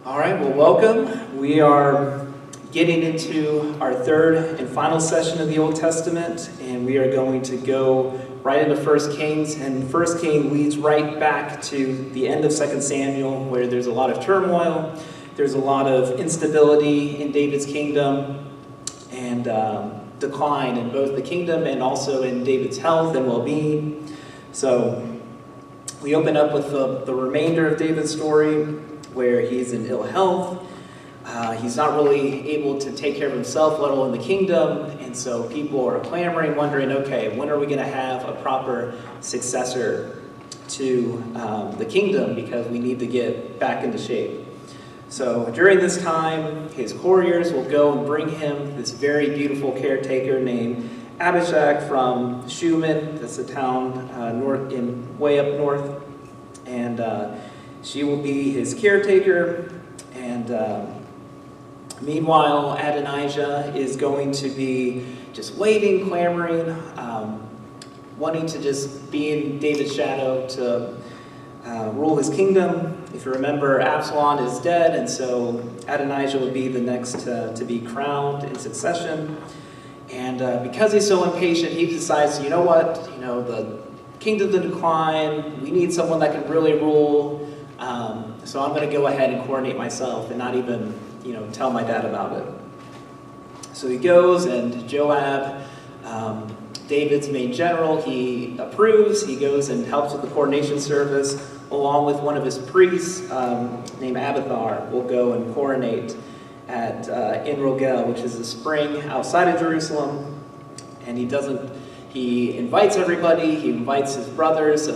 All right, well, welcome. We are getting into our third and final session of the Old Testament, and we are going to go right into 1 Kings, and 1 Kings leads right back to the end of 2 Samuel, where there's a lot of turmoil, there's a lot of instability in David's kingdom, and decline in both the kingdom and also in David's health and well-being. So we open up with the remainder of David's story, where he's in ill health. He's not really able to take care of himself, let alone the kingdom. And so people are clamoring, wondering, okay, when are we going to have a proper successor to the kingdom? Because we need to get back into shape. So during this time, his couriers will go and bring him this very beautiful caretaker named Abishag from Shunem. That's a town way up north. And she will be his caretaker, and meanwhile, Adonijah is going to be just waiting, clamoring, wanting to just be in David's shadow to rule his kingdom. If you remember, Absalom is dead, and so Adonijah would be the next to be crowned in succession. And because he's so impatient, he decides, you know what, the kingdom's in decline, we need someone that can really rule. So I'm going to go ahead and coordinate myself and not even, tell my dad about it. So he goes, and Joab, David's main general, he approves. He goes and helps with the coordination service, along with one of his priests named Abiathar. Will go and coordinate at En-Rogel, which is a spring outside of Jerusalem. And he invites everybody. He invites his brothers,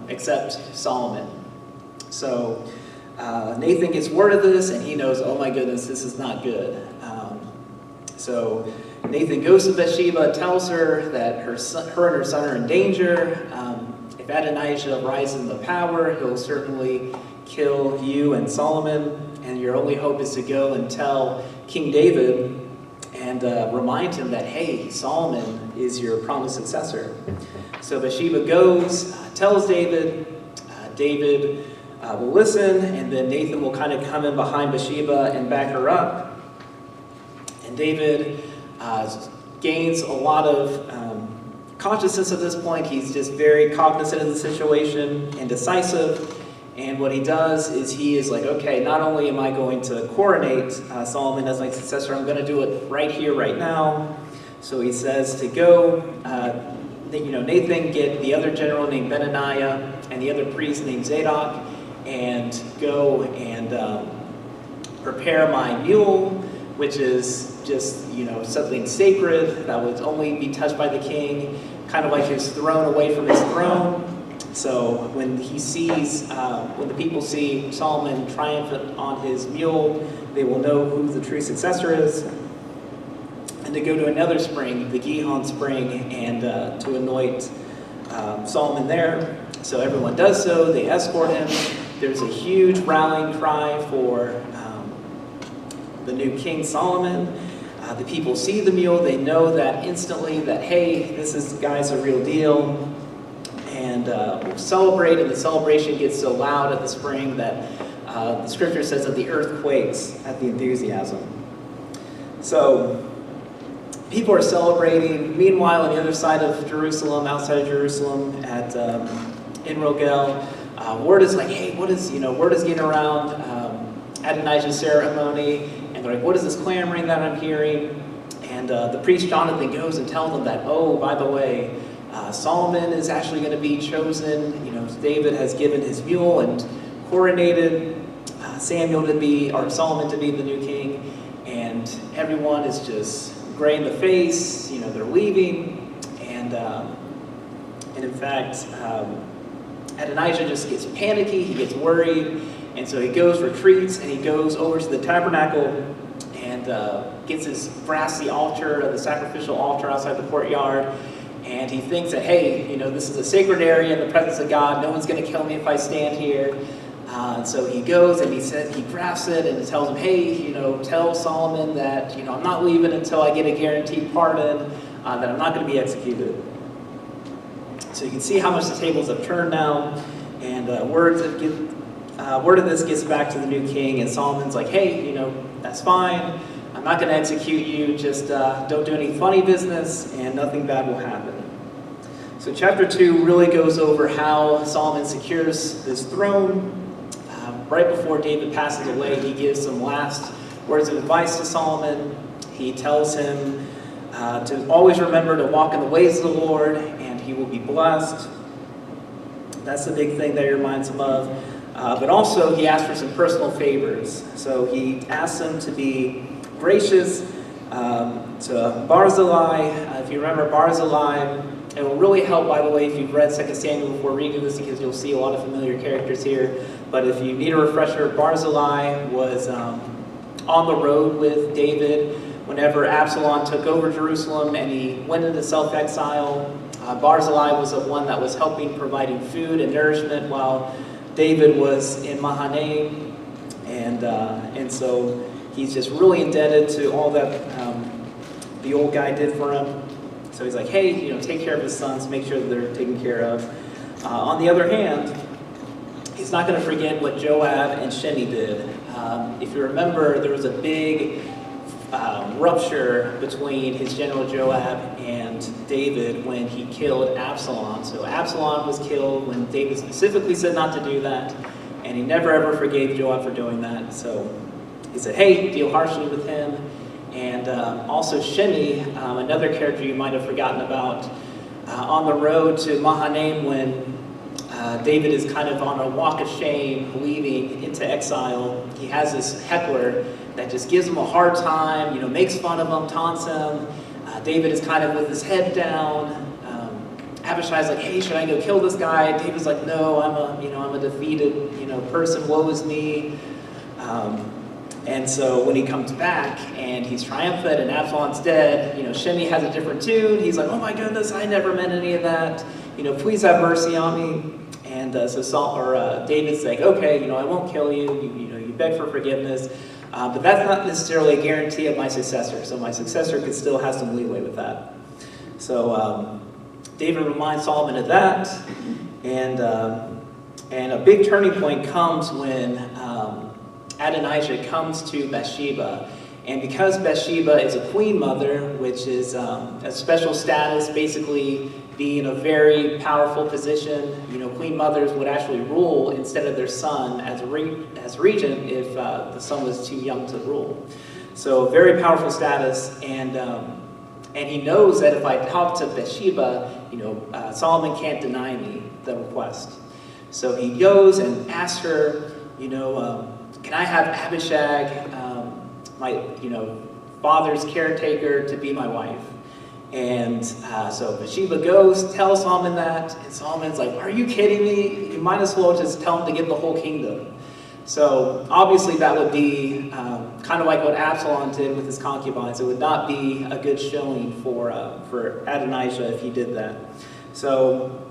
except Solomon. So Nathan gets word of this, and he knows, oh my goodness, this is not good. So Nathan goes to Bathsheba, tells her that her and her son are in danger. If Adonijah rises in the power, he'll certainly kill you and Solomon, and your only hope is to go and tell King David and remind him that, hey, Solomon is your promised successor. So Bathsheba goes, tells David. David will listen, and then Nathan will kind of come in behind Bathsheba and back her up. And David gains a lot of consciousness at this point. He's just very cognizant of the situation and decisive. And what he does is he is like, okay, not only am I going to coronate Solomon as my successor, I'm going to do it right here, right now. So he says to go, Nathan, get the other general named Benaniah and the other priest named Zadok, and go and prepare my mule, which is just, something sacred that would only be touched by the king, kind of like his throne away from his throne. So when the people see Solomon triumphant on his mule, they will know who the true successor is. And to go to another spring, the Gihon spring, and to anoint Solomon there. So everyone does so. They escort him. There's a huge rallying cry for the new King Solomon. The people see the mule. They know that instantly that, hey, this guy's a real deal. And we'll celebrate, and the celebration gets so loud at the spring that the scripture says that the earth quakes at the enthusiasm. So people are celebrating. Meanwhile, on the other side of Jerusalem, outside of Jerusalem, at En-Rogel, word is like, hey, word is getting around Adonijah's ceremony, and they're like, what is this clamoring that I'm hearing? And the priest Jonathan goes and tells them that, oh, by the way, Solomon is actually going to be chosen. David has given his mule and coronated Solomon to be the new king, and everyone is just gray in the face. They're leaving, and in fact, Adonijah just gets panicky. He gets worried, and so he retreats, and he goes over to the Tabernacle and gets his brassy altar, the sacrificial altar outside the courtyard. And he thinks that, hey, this is a sacred area in the presence of God. No one's going to kill me if I stand here. And so he goes and he grabs it and tells him, hey, tell Solomon that, I'm not leaving until I get a guaranteed pardon, that I'm not going to be executed. So you can see how much the tables have turned now, and words have word of this gets back to the new king, and Solomon's like, hey, that's fine. I'm not going to execute you. Just don't do any funny business, and nothing bad will happen. So chapter 2 really goes over how Solomon secures this throne. Right before David passes away, he gives some last words of advice to Solomon. He tells him to always remember to walk in the ways of the Lord, and he will be blessed. That's the big thing that he reminds him of. But also, he asks for some personal favors. So he asks him to be gracious to Barzillai. If you remember Barzillai, it will really help, by the way, if you've read 2 Samuel before reading this, because you'll see a lot of familiar characters here. But if you need a refresher, Barzillai was on the road with David whenever Absalom took over Jerusalem and he went into self-exile. Barzillai was the one that was helping providing food and nourishment while David was in Mahanaim. And so he's just really indebted to all that the old guy did for him. So he's like, hey, take care of his sons, make sure that they're taken care of. On the other hand, he's not going to forget what Joab and Shimei did. If you remember, there was a big rupture between his general Joab and David when he killed Absalom. So Absalom was killed when David specifically said not to do that, and he never ever forgave Joab for doing that. So he said, hey, deal harshly with him. And also Shimei, another character you might have forgotten about, on the road to Mahanaim when David is kind of on a walk of shame, leaving into exile. He has this heckler that just gives him a hard time, makes fun of him, taunts him. David is kind of with his head down. Abishai's like, hey, should I go kill this guy? David's like, no, I'm a defeated, person. Woe is me. And so when he comes back and he's triumphant and Absalom's dead, Shimei has a different tune. He's like, oh my goodness, I never meant any of that. Please have mercy on me. And so David's like, okay, I won't kill you. You beg for forgiveness. But that's not necessarily a guarantee of my successor. So my successor could still have some leeway with that. So David reminds Solomon of that. And a big turning point comes when Adonijah comes to Bathsheba. And because Bathsheba is a queen mother, which is a special status, basically being a very powerful position, queen mothers would actually rule instead of their son as regent if the son was too young to rule. So very powerful status, and he knows that if I talk to Bathsheba, Solomon can't deny me the request. So he goes and asks her, can I have Abishag, my father's caretaker, to be my wife? And so Bathsheba goes, tells Solomon that, and Solomon's like, are you kidding me? You might as well just tell him to give the whole kingdom. So obviously that would be kind of like what Absalom did with his concubines. It would not be a good showing for Adonijah if he did that. So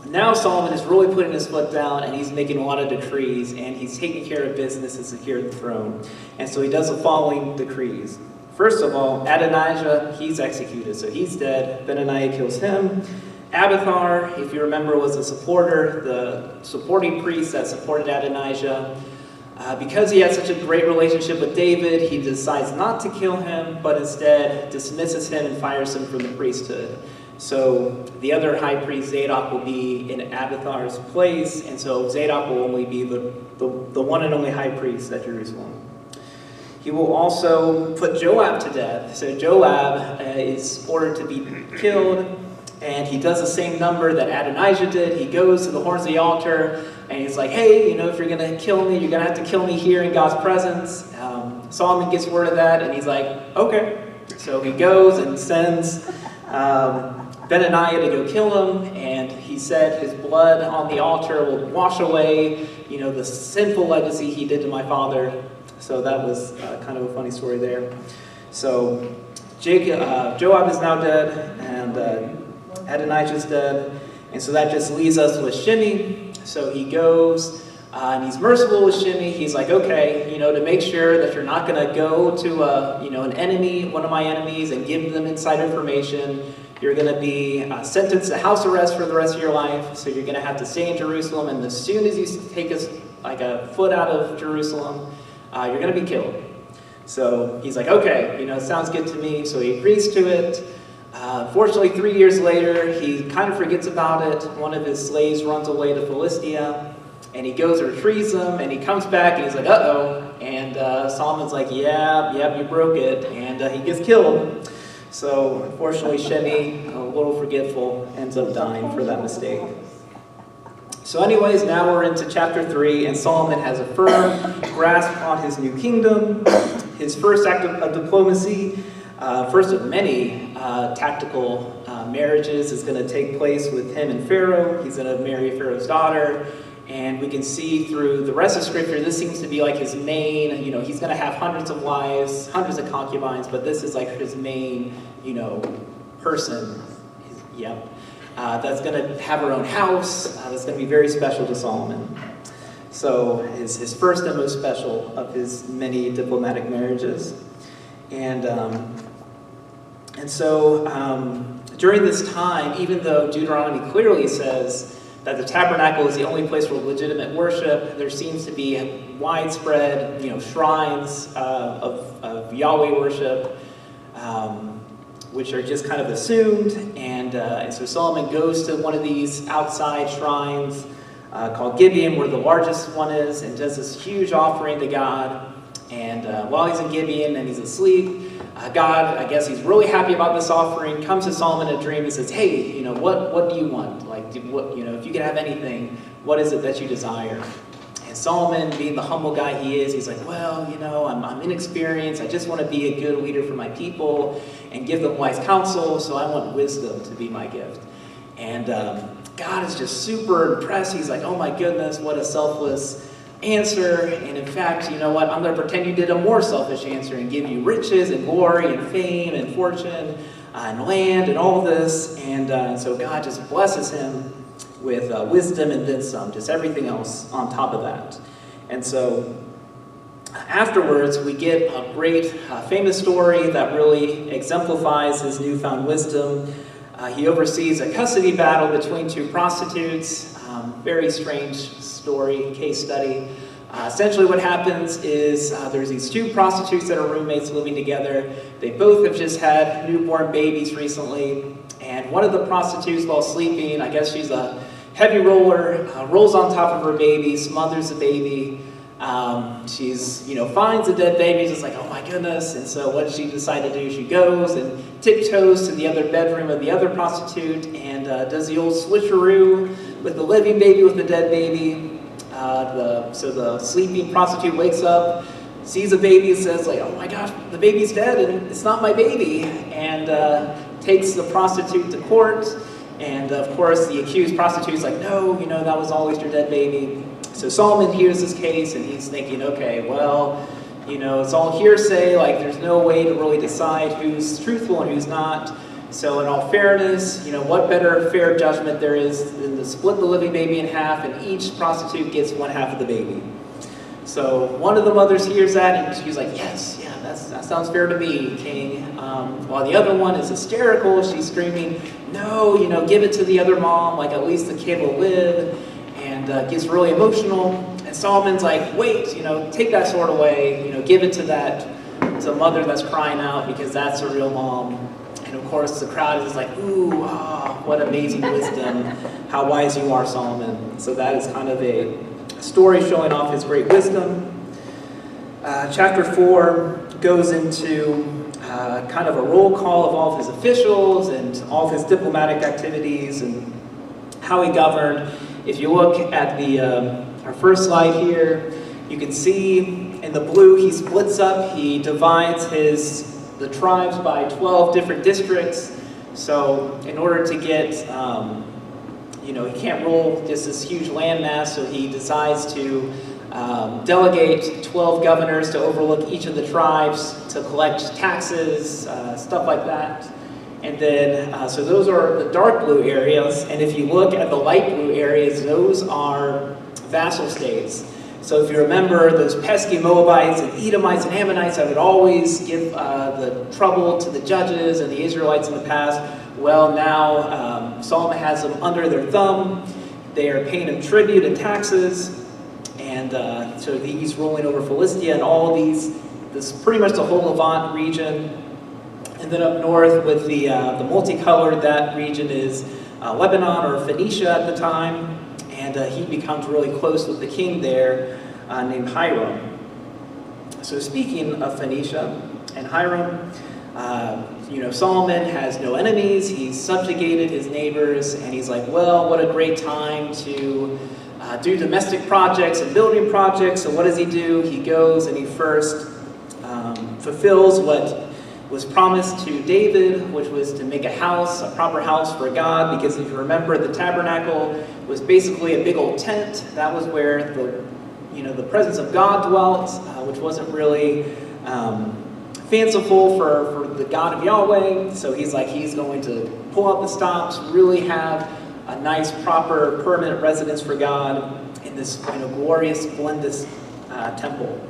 now Solomon is really putting his foot down, and he's making a lot of decrees, and he's taking care of business to secure the throne. And so he does the following decrees. First of all, Adonijah, he's executed, so he's dead. Benaniah kills him. Abiathar, if you remember, was a supporter, the supporting priest that supported Adonijah. Because he had such a great relationship with David, he decides not to kill him, but instead dismisses him and fires him from the priesthood. So the other high priest, Zadok, will be in Abiathar's place, and so Zadok will only be the one and only high priest at Jerusalem. He will also put Joab to death. So Joab is ordered to be killed, and he does the same number that Adonijah did. He goes to the horns of the altar, and he's like, hey, if you're going to kill me, you're going to have to kill me here in God's presence. Solomon gets word of that, and he's like, okay. So he goes and sends Benaniah to go kill him, and he said his blood on the altar will wash away, the sinful legacy he did to my father. So that was kind of a funny story there. So Joab is now dead, and Adonijah's dead, and so that just leaves us with Shimei. So he goes, and he's merciful with Shimei. He's like, okay, to make sure that you're not going to go to an enemy, one of my enemies, and give them inside information. You're going to be sentenced to house arrest for the rest of your life. So you're going to have to stay in Jerusalem, and as soon as you take us like a foot out of Jerusalem, you're going to be killed. So he's like, okay, sounds good to me. So he agrees to it. Fortunately, 3 years later, he kind of forgets about it. One of his slaves runs away to Philistia, and he goes and retrieves him, and he comes back, and he's like, uh-oh. And Solomon's like, yeah, you broke it, and he gets killed. So unfortunately, Shemi, a little forgetful, ends up dying for that mistake. So anyways, now we're into chapter 3, and Solomon has a firm grasp on his new kingdom. His first act of diplomacy, first of many tactical marriages, is going to take place with him and Pharaoh. He's going to marry Pharaoh's daughter. And we can see through the rest of Scripture, this seems to be like his main, he's going to have hundreds of wives, hundreds of concubines, but this is like his main, person. That's going to have her own house. That's going to be very special to Solomon. So his first and most special of his many diplomatic marriages. And so during this time, even though Deuteronomy clearly says that the tabernacle is the only place for legitimate worship, there seems to be widespread, shrines of Yahweh worship, which are just kind of assumed. And so Solomon goes to one of these outside shrines called Gibeon, where the largest one is, and does this huge offering to God. And while he's in Gibeon and he's asleep, God, I guess he's really happy about this offering, comes to Solomon in a dream and says, hey, what do you want? Like, if you could have anything, what is it that you desire? And Solomon, being the humble guy he is, he's like, well, I'm inexperienced. I just want to be a good leader for my people and give them wise counsel, so I want wisdom to be my gift. And God is just super impressed. He's like, oh my goodness, what a selfless answer. And in fact, you know what? I'm going to pretend you did a more selfish answer and give you riches and glory and fame and fortune and land and all this. And so God just blesses him with wisdom and then some, just everything else on top of that. And so afterwards, we get a great famous story that really exemplifies his newfound wisdom. He oversees a custody battle between two prostitutes. Very strange story, case study. Essentially what happens is there's these two prostitutes that are roommates living together. They both have just had newborn babies recently. And one of the prostitutes, while sleeping, I guess she's a heavy roller, rolls on top of her baby, smothers the baby. She's, finds a dead baby, just like, oh my goodness. And so what does she decide to do? She goes and tiptoes to the other bedroom of the other prostitute and does the old switcheroo with the living baby with the dead baby. So the sleeping prostitute wakes up, sees a baby, and says like, oh my gosh, the baby's dead and it's not my baby. And takes the prostitute to court. And of course the accused prostitute's like, no, that was always your dead baby. So Solomon hears this case and he's thinking, okay, well, it's all hearsay, like there's no way to really decide who's truthful and who's not. So in all fairness, what better fair judgment there is than to split the living baby in half and each prostitute gets one half of the baby. So one of the mothers hears that and she's like, yes, yeah, that sounds fair to me, king. While the other one is hysterical, she's screaming, no, give it to the other mom, like at least the kid will live. And gets really emotional. And Solomon's like, wait, take that sword away, give it to the mother that's crying out because that's a real mom. And of course the crowd is like, ooh, what amazing wisdom, how wise you are, Solomon. So that is kind of a story showing off his great wisdom. Chapter 4 goes into kind of a roll call of all of his officials and all of his diplomatic activities and how he governed. If you look at our first slide here, you can see in the blue he splits up, he divides the tribes by 12 different districts. So in order to get, he can't rule just this huge landmass, so he decides to delegate 12 governors to overlook each of the tribes, to collect taxes, stuff like that. And then, so those are the dark blue areas, and if you look at the light blue areas, those are vassal states. So if you remember those pesky Moabites and Edomites and Ammonites that would always give the trouble to the judges and the Israelites in the past, well now Solomon has them under their thumb. They are paying him tribute and taxes, and and so he's ruling over Philistia and all these, this pretty much the whole Levant region. And then up north with the multicolored, that region is Lebanon or Phoenicia at the time, and he becomes really close with the king there named Hiram. So speaking of Phoenicia and Hiram, Solomon has no enemies, he's subjugated his neighbors, and he's like, well, what a great time to do domestic projects and building projects. So what does he do? He goes and he first fulfills what was promised to David, which was to make a house, a proper house for God, because if you remember, the tabernacle was basically a big old tent. That was where the presence of God dwelt, which wasn't really fanciful for the God of Yahweh. So he's going to pull out the stops, really have a nice, proper, permanent residence for God in this glorious, splendid temple.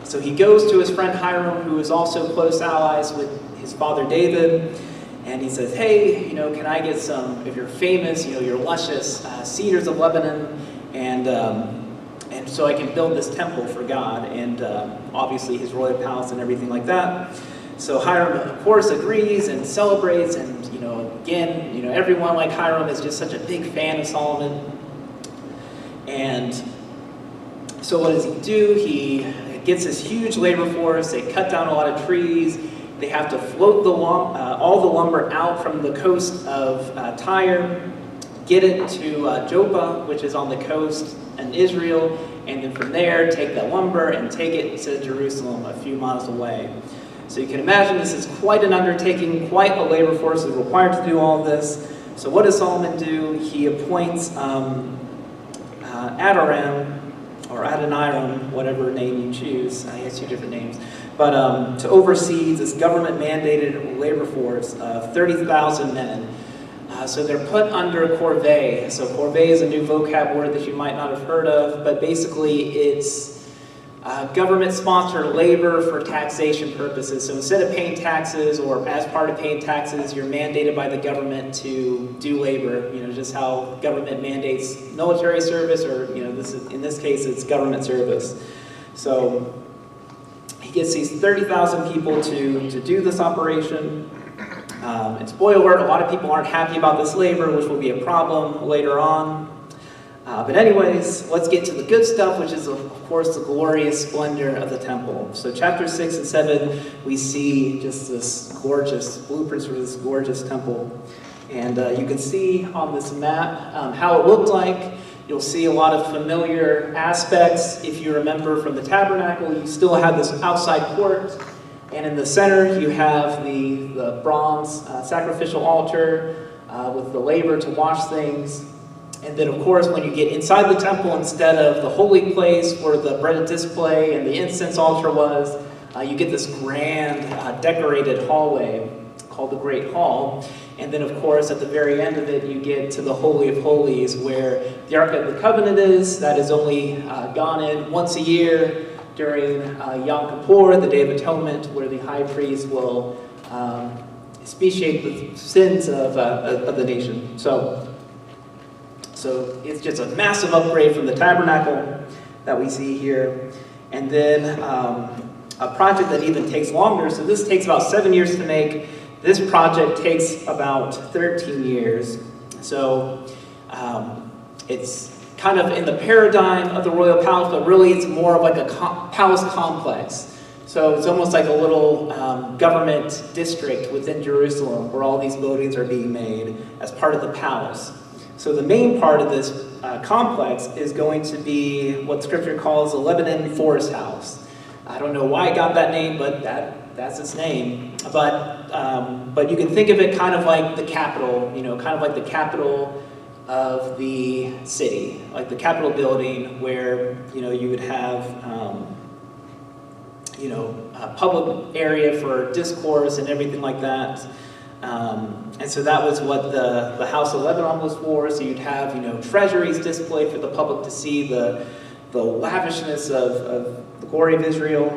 So he goes to his friend Hiram, who is also close allies with his father David, and he says, hey, can I get some of your famous, your luscious cedars of Lebanon, and so I can build this temple for God, and obviously his royal palace and everything like that. So Hiram, of course, agrees and celebrates, and again, everyone like Hiram is just such a big fan of Solomon. And so what does he do? He gets this huge labor force. They cut down a lot of trees. They have to float all the lumber out from the coast of Tyre, get it to Joppa, which is on the coast in Israel, and then from there take that lumber and take it to Jerusalem a few miles away. So you can imagine this is quite an undertaking, quite a labor force is required to do all of this. So what does Solomon do? He appoints Adoram, or Adoniram, whatever name you choose. He has two different names. But to oversee this government-mandated labor force of 30,000 men. So they're put under corvée. So corvée is a new vocab word that you might not have heard of, but basically it's government-sponsored labor for taxation purposes. So instead of paying taxes, or as part of paying taxes, you're mandated by the government to do labor. Just how government mandates military service, or in this case, it's government service. So he gets these 30,000 people to do this operation. And spoiler alert, a lot of people aren't happy about this labor, which will be a problem later on. But anyways, let's get to the good stuff, which is, of course, the glorious splendor of the temple. So chapter 6 and 7, we see just this gorgeous blueprints for this gorgeous temple. And you can see on this map how it looked like. You'll see a lot of familiar aspects. If you remember from the tabernacle, you still have this outside court. And in the center, you have the bronze sacrificial altar with the laver to wash things. And then, of course, when you get inside the temple, instead of the holy place where the bread display and the incense altar was, you get this grand decorated hallway called the Great Hall. And then, of course, at the very end of it, you get to the Holy of Holies, where the Ark of the Covenant is. That is only gone in once a year during Yom Kippur, the Day of Atonement, where the high priest will expiate the sins of the nation. So it's just a massive upgrade from the tabernacle that we see here. And then a project that even takes longer. So this takes about 7 years to make. This project takes about 13 years. So it's kind of in the paradigm of the royal palace, but really it's more of like a palace complex. So it's almost like a little government district within Jerusalem where all these buildings are being made as part of the palace. So the main part of this complex is going to be what Scripture calls the Lebanon Forest House. I don't know why it got that name, but that's its name. But you can think of it kind of like the Capitol, kind of like the capital of the city, like the Capitol building, where you would have a public area for discourse and everything like that. And so that was what the House of Lebanon was for. So you'd have, treasuries displayed for the public to see the lavishness of the glory of Israel.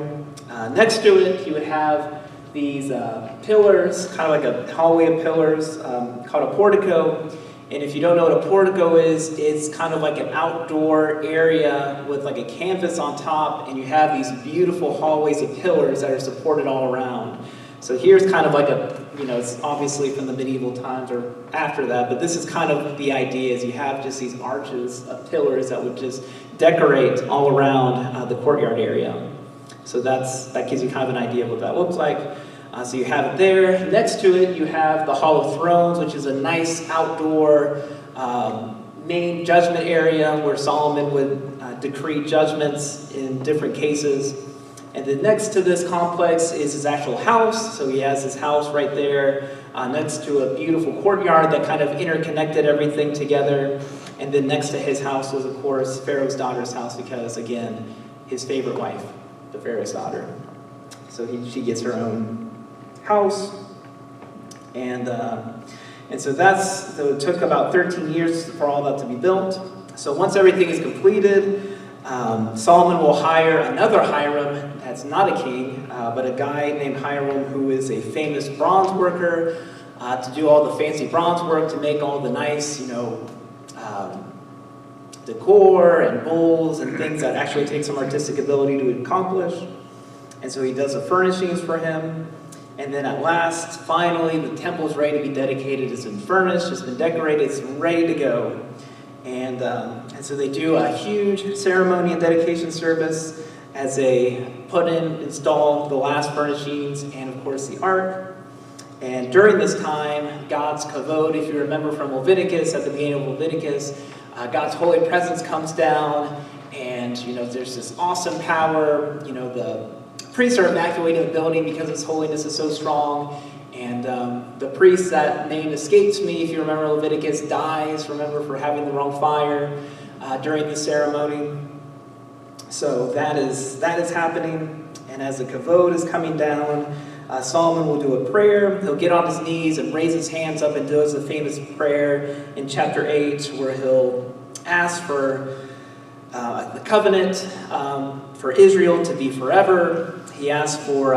Next to it, you would have these pillars, kind of like a hallway of pillars, called a portico. And if you don't know what a portico is, it's kind of like an outdoor area with like a canvas on top, and you have these beautiful hallways of pillars that are supported all around. So here's kind of like a, it's obviously from the medieval times or after that, but this is kind of the idea, is you have just these arches of pillars that would just decorate all around the courtyard area. So that gives you kind of an idea of what that looks like. So you have it there. Next to it, you have the Hall of Thrones, which is a nice outdoor main judgment area where Solomon would decree judgments in different cases. And then next to this complex is his actual house. So he has his house right there next to a beautiful courtyard that kind of interconnected everything together. And then next to his house was, of course, Pharaoh's daughter's house because, again, his favorite wife, the Pharaoh's daughter. So she gets her own house. And so it took about 13 years for all that to be built. So once everything is completed, Solomon will hire another Hiram that's not a king, but a guy named Hiram who is a famous bronze worker to do all the fancy bronze work, to make all the nice, decor and bowls and things that actually take some artistic ability to accomplish. And so he does the furnishings for him. And then at last, finally, the temple's ready to be dedicated. It's been furnished, it's been decorated, it's ready to go. And so they do a huge ceremony and dedication service as they install the last furnishings and, of course, the ark. And during this time, God's kavod, if you remember from Leviticus, at the beginning of Leviticus, God's holy presence comes down, and there's this awesome power. The priests are evacuating the building because His holiness is so strong. And the priest, that name escapes me, if you remember Leviticus, dies, remember, for having the wrong fire during the ceremony. So that is happening. And as the kavod is coming down, Solomon will do a prayer. He'll get on his knees and raise his hands up and does the famous prayer in chapter 8, where he'll ask for the covenant for Israel to be forever. He asks for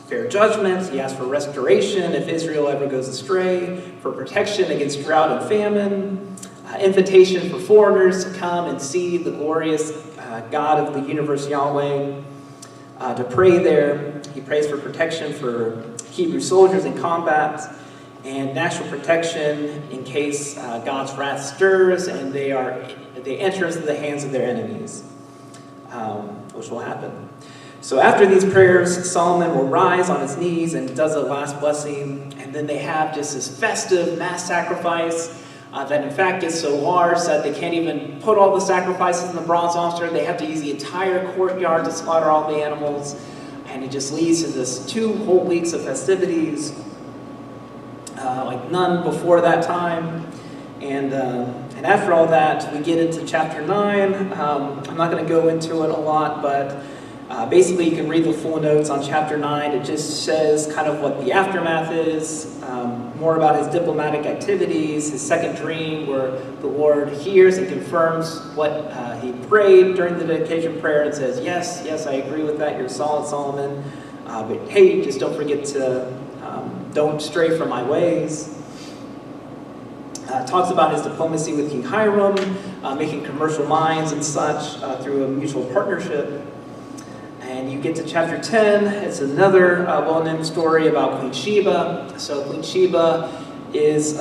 fair judgment. He asks for restoration if Israel ever goes astray, for protection against drought and famine, invitation for foreigners to come and see the glorious God of the universe, Yahweh, to pray there. He prays for protection for Hebrew soldiers in combat, and national protection in case God's wrath stirs and they enter into the hands of their enemies, which will happen. So after these prayers, Solomon will rise on his knees and does a last blessing, and then they have just this festive mass sacrifice that in fact gets so large that they can't even put all the sacrifices in the bronze altar. They have to use the entire courtyard to slaughter all the animals, and it just leads to this 2 whole weeks of festivities like none before that time. And after all that, we get into chapter 9. I'm not going to go into it a lot, but basically you can read the full notes on chapter 9. It just says kind of what the aftermath is, more about his diplomatic activities, his second dream where the Lord hears and confirms what he prayed during the dedication prayer and says, yes, I agree with that, you're solid, Solomon, but hey, just don't forget to, don't stray from my ways. Talks about his diplomacy with King Hiram, making commercial mines and such through a mutual partnership. And you get to chapter 10, it's another well-known story about Queen Shiva. So Queen Shiva is,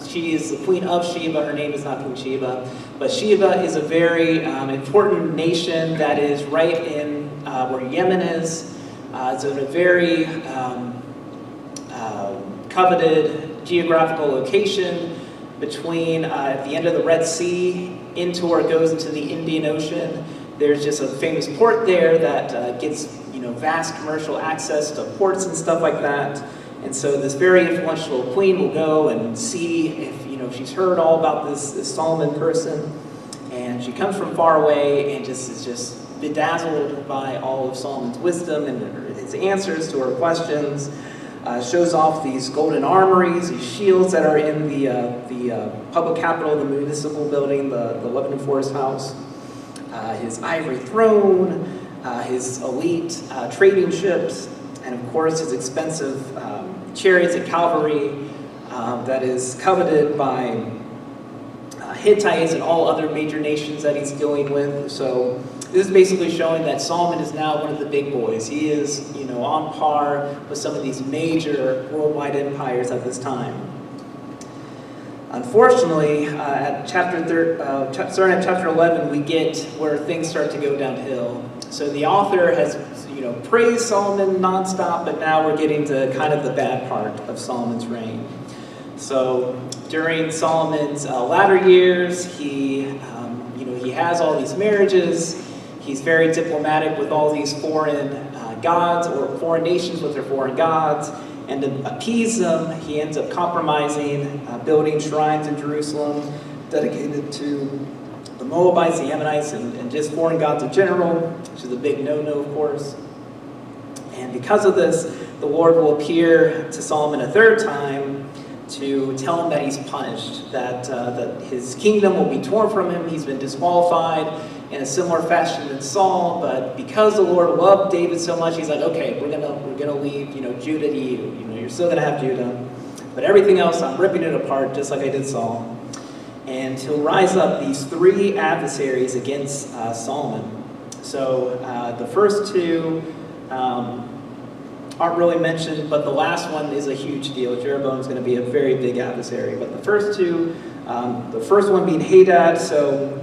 she is the queen of Shiva. Her name is not Queen Shiva. But Shiva is a very important nation that is right in where Yemen is. It's in a very coveted geographical location between at the end of the Red Sea into where it goes into the Indian Ocean. There's just a famous port there that gets vast commercial access to ports and stuff like that. And so this very influential queen will go and see if she's heard all about this Solomon person. And she comes from far away and is just bedazzled by all of Solomon's wisdom and his answers to her questions. Shows off these golden armories, these shields that are in the public capitol, the municipal building, the Lebanon Forest House. His ivory throne, his elite trading ships, and of course his expensive chariots and cavalry. that is coveted by Hittites and all other major nations that he's dealing with. So this is basically showing that Solomon is now one of the big boys. He is, on par with some of these major worldwide empires at this time. Unfortunately, starting at chapter 11, we get where things start to go downhill. So the author has, praised Solomon nonstop, but now we're getting to kind of the bad part of Solomon's reign. So during Solomon's latter years, he has all these marriages. He's very diplomatic with all these foreign gods, or foreign nations with their foreign gods. And to appease them, he ends up compromising, building shrines in Jerusalem dedicated to the Moabites, the Ammonites, and just foreign gods in general, which is a big no-no, of course. And because of this, the Lord will appear to Solomon a third time to tell him that he's punished, that his kingdom will be torn from him. He's been disqualified in a similar fashion than Saul, but because the Lord loved David so much, he's like, okay, we're gonna leave, Judah to you. You're still gonna have Judah, but everything else, I'm ripping it apart, just like I did Saul. And he'll rise up these three adversaries against Solomon. So the first two aren't really mentioned, but the last one is a huge deal. Jeroboam is going to be a very big adversary. But the first two, the first one being Hadad. So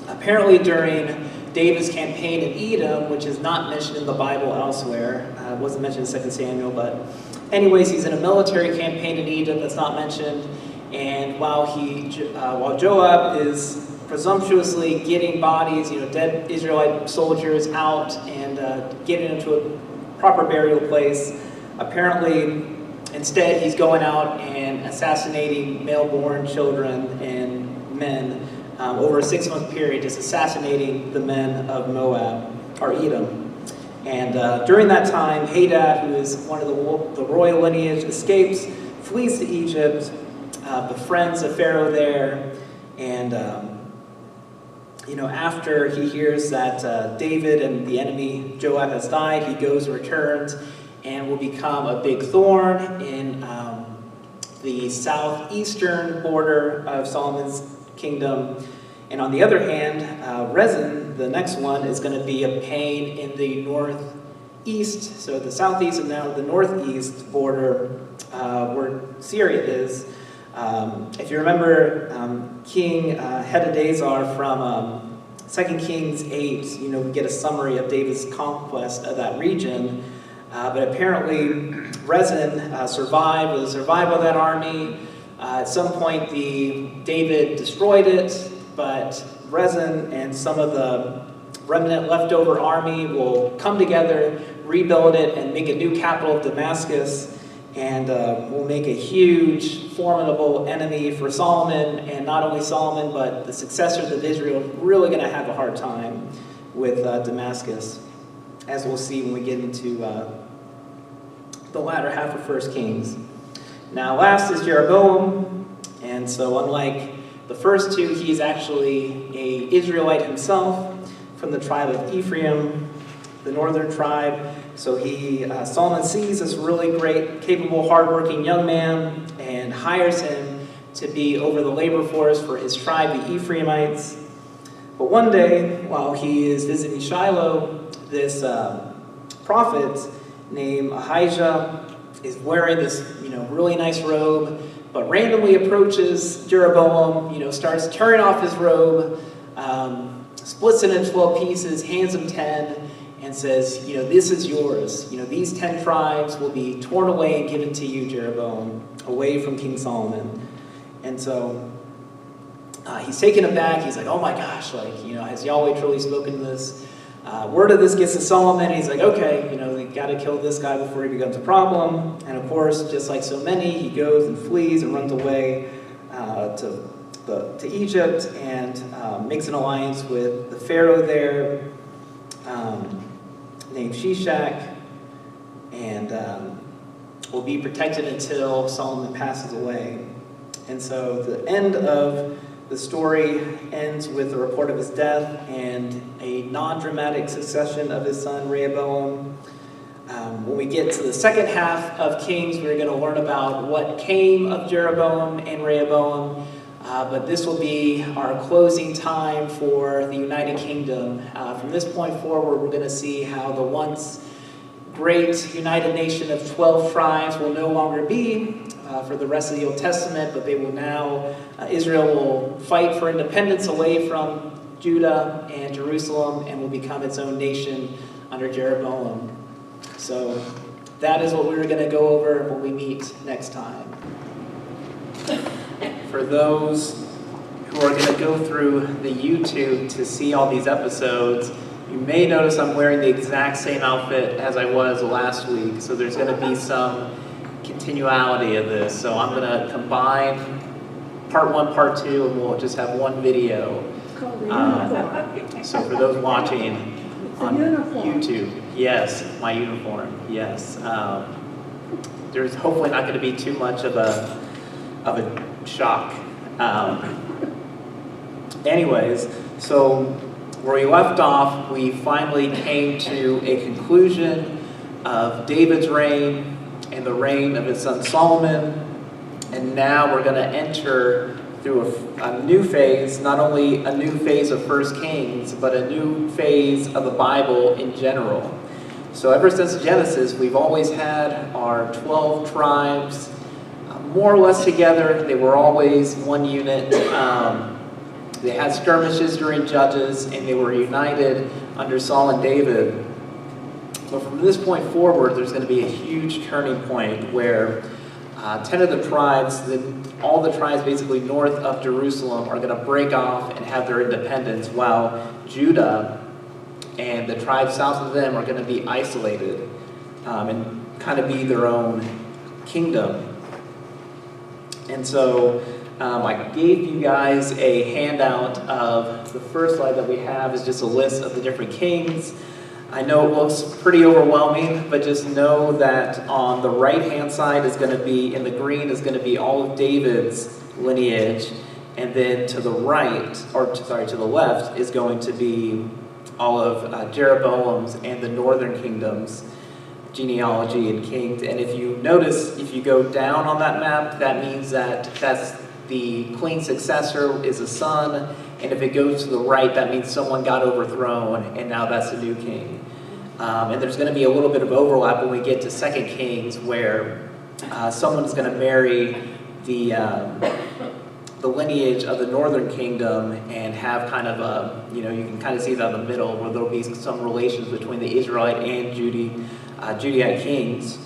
apparently during David's campaign in Edom, which is not mentioned in the Bible elsewhere, wasn't mentioned in 2 Samuel, but anyways, he's in a military campaign in Edom that's not mentioned. And while Joab is presumptuously getting bodies, dead Israelite soldiers out and getting them to a proper burial place, apparently instead he's going out and assassinating male-born children and men over a 6-month period, just assassinating the men of Moab, or Edom. And during that time, Hadad, who is one of the royal lineage, escapes, flees to Egypt, befriends a pharaoh there, and after he hears that David and the enemy Joab has died, he goes and returns and will become a big thorn in the southeastern border of Solomon's kingdom. And on the other hand, Rezin, the next one, is going to be a pain in the northeast, so the southeast and now the northeast border where Syria is. If you remember King Hadadezer from 2 Kings 8, we get a summary of David's conquest of that region. But apparently Rezin was survived by that army. At some point, David destroyed it, but Rezin and some of the remnant leftover army will come together, rebuild it, and make a new capital of Damascus. And will make a huge, formidable enemy for Solomon, and not only Solomon, but the successors of Israel really going to have a hard time with Damascus, as we'll see when we get into the latter half of 1 Kings. Now, last is Jeroboam, and so unlike the first two, he's actually an Israelite himself from the tribe of Ephraim, the northern tribe. So Solomon sees this really great, capable, hardworking young man and hires him to be over the labor force for his tribe, the Ephraimites. But one day, while he is visiting Shiloh, this prophet named Ahijah is wearing this, really nice robe, but randomly approaches Jeroboam, starts tearing off his robe, splits it into 12 pieces, hands him 10, and says, this is yours. These 10 tribes will be torn away and given to you, Jeroboam, away from King Solomon. And so he's taken aback. He's like, oh my gosh, has Yahweh truly spoken this? Word of this gets to Solomon, and he's like, okay, we got to kill this guy before he becomes a problem. And of course, just like so many, he goes and flees and runs away to Egypt and makes an alliance with the Pharaoh there, named Shishak, and will be protected until Solomon passes away. And so the end of the story ends with the report of his death and a non-dramatic succession of his son Rehoboam. When we get to the second half of Kings, we're going to learn about what came of Jeroboam and Rehoboam. But this will be our closing time for the United Kingdom. From this point forward, we're going to see how the once great united nation of 12 tribes will no longer be for the rest of the Old Testament, but they will now, Israel will fight for independence away from Judah and Jerusalem and will become its own nation under Jeroboam. So that is what we're going to go over when we meet next time. For those who are going to go through the YouTube to see all these episodes, you may notice I'm wearing the exact same outfit as I was last week, so there's going to be some continuality of this. So I'm going to combine part 1, part 2, and we'll just have one video. So for those watching on YouTube, yes, my uniform, yes. There's hopefully not going to be too much of a shock. Anyways, so where we left off, we finally came to a conclusion of David's reign and the reign of his son Solomon. And now we're going to enter through a new phase, not only a new phase of 1 Kings, but a new phase of the Bible in general. So ever since Genesis, we've always had our 12 tribes more or less together. They were always one unit. They had skirmishes during Judges, and they were united under Saul and David. But from this point forward, there's going to be a huge turning point where 10 of the tribes, all the tribes basically north of Jerusalem, are going to break off and have their independence, while Judah and the tribes south of them are going to be isolated and kind of be their own kingdom. And so I gave you guys a handout of the first slide that we have is just a list of the different kings. I know it looks pretty overwhelming, but just know that on the right-hand side is going to be, in the green, is going to be all of David's lineage, and then to the right, or to the left, is going to be all of Jeroboam's and the northern kingdoms genealogy and kings. And if you notice, if you go down on that map, that means that that's the queen successor is a son, and if it goes to the right, that means someone got overthrown, and now that's the new king. And there's going to be a little bit of overlap when we get to 2 Kings, where someone's going to marry the lineage of the northern kingdom and have kind of a, you can kind of see that in the middle, where there'll be some relations between the Israelite and Judahite kings.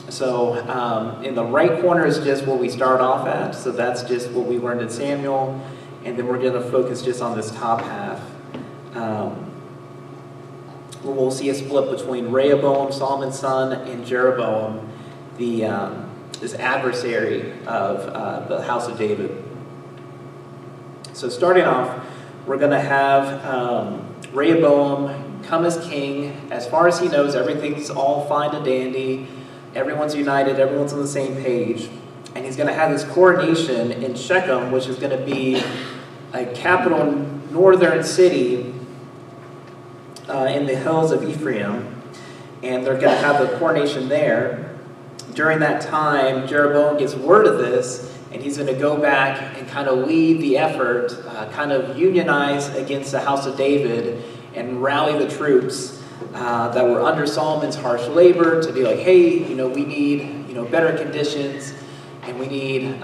So in the right corner is just what we start off at. So that's just what we learned in Samuel. And then we're going to focus just on this top half. We'll see a split between Rehoboam, Solomon's son, and Jeroboam, this adversary of the house of David. So starting off, we're going to have Rehoboam come as king. As far as he knows, everything's all fine and dandy. Everyone's united, everyone's on the same page. And he's going to have this coronation in Shechem, which is going to be a capital northern city in the hills of Ephraim. And they're going to have the coronation there. During that time, Jeroboam gets word of this, and he's going to go back and kind of lead the effort, kind of unionize against the house of David and rally the troops that were under Solomon's harsh labor to be like, hey, we need, better conditions, and we need,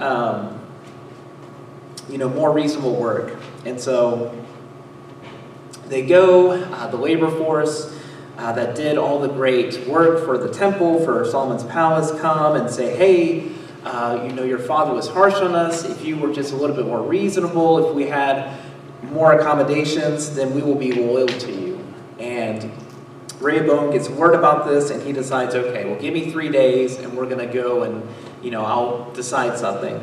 more reasonable work. And so they go, the labor force that did all the great work for the temple, for Solomon's palace, come and say, hey, your father was harsh on us. If you were just a little bit more reasonable, if we had more accommodations, then we will be loyal to you. And Rehoboam gets word about this, and he decides, okay, well, give me 3 days, and we're going to go and, I'll decide something.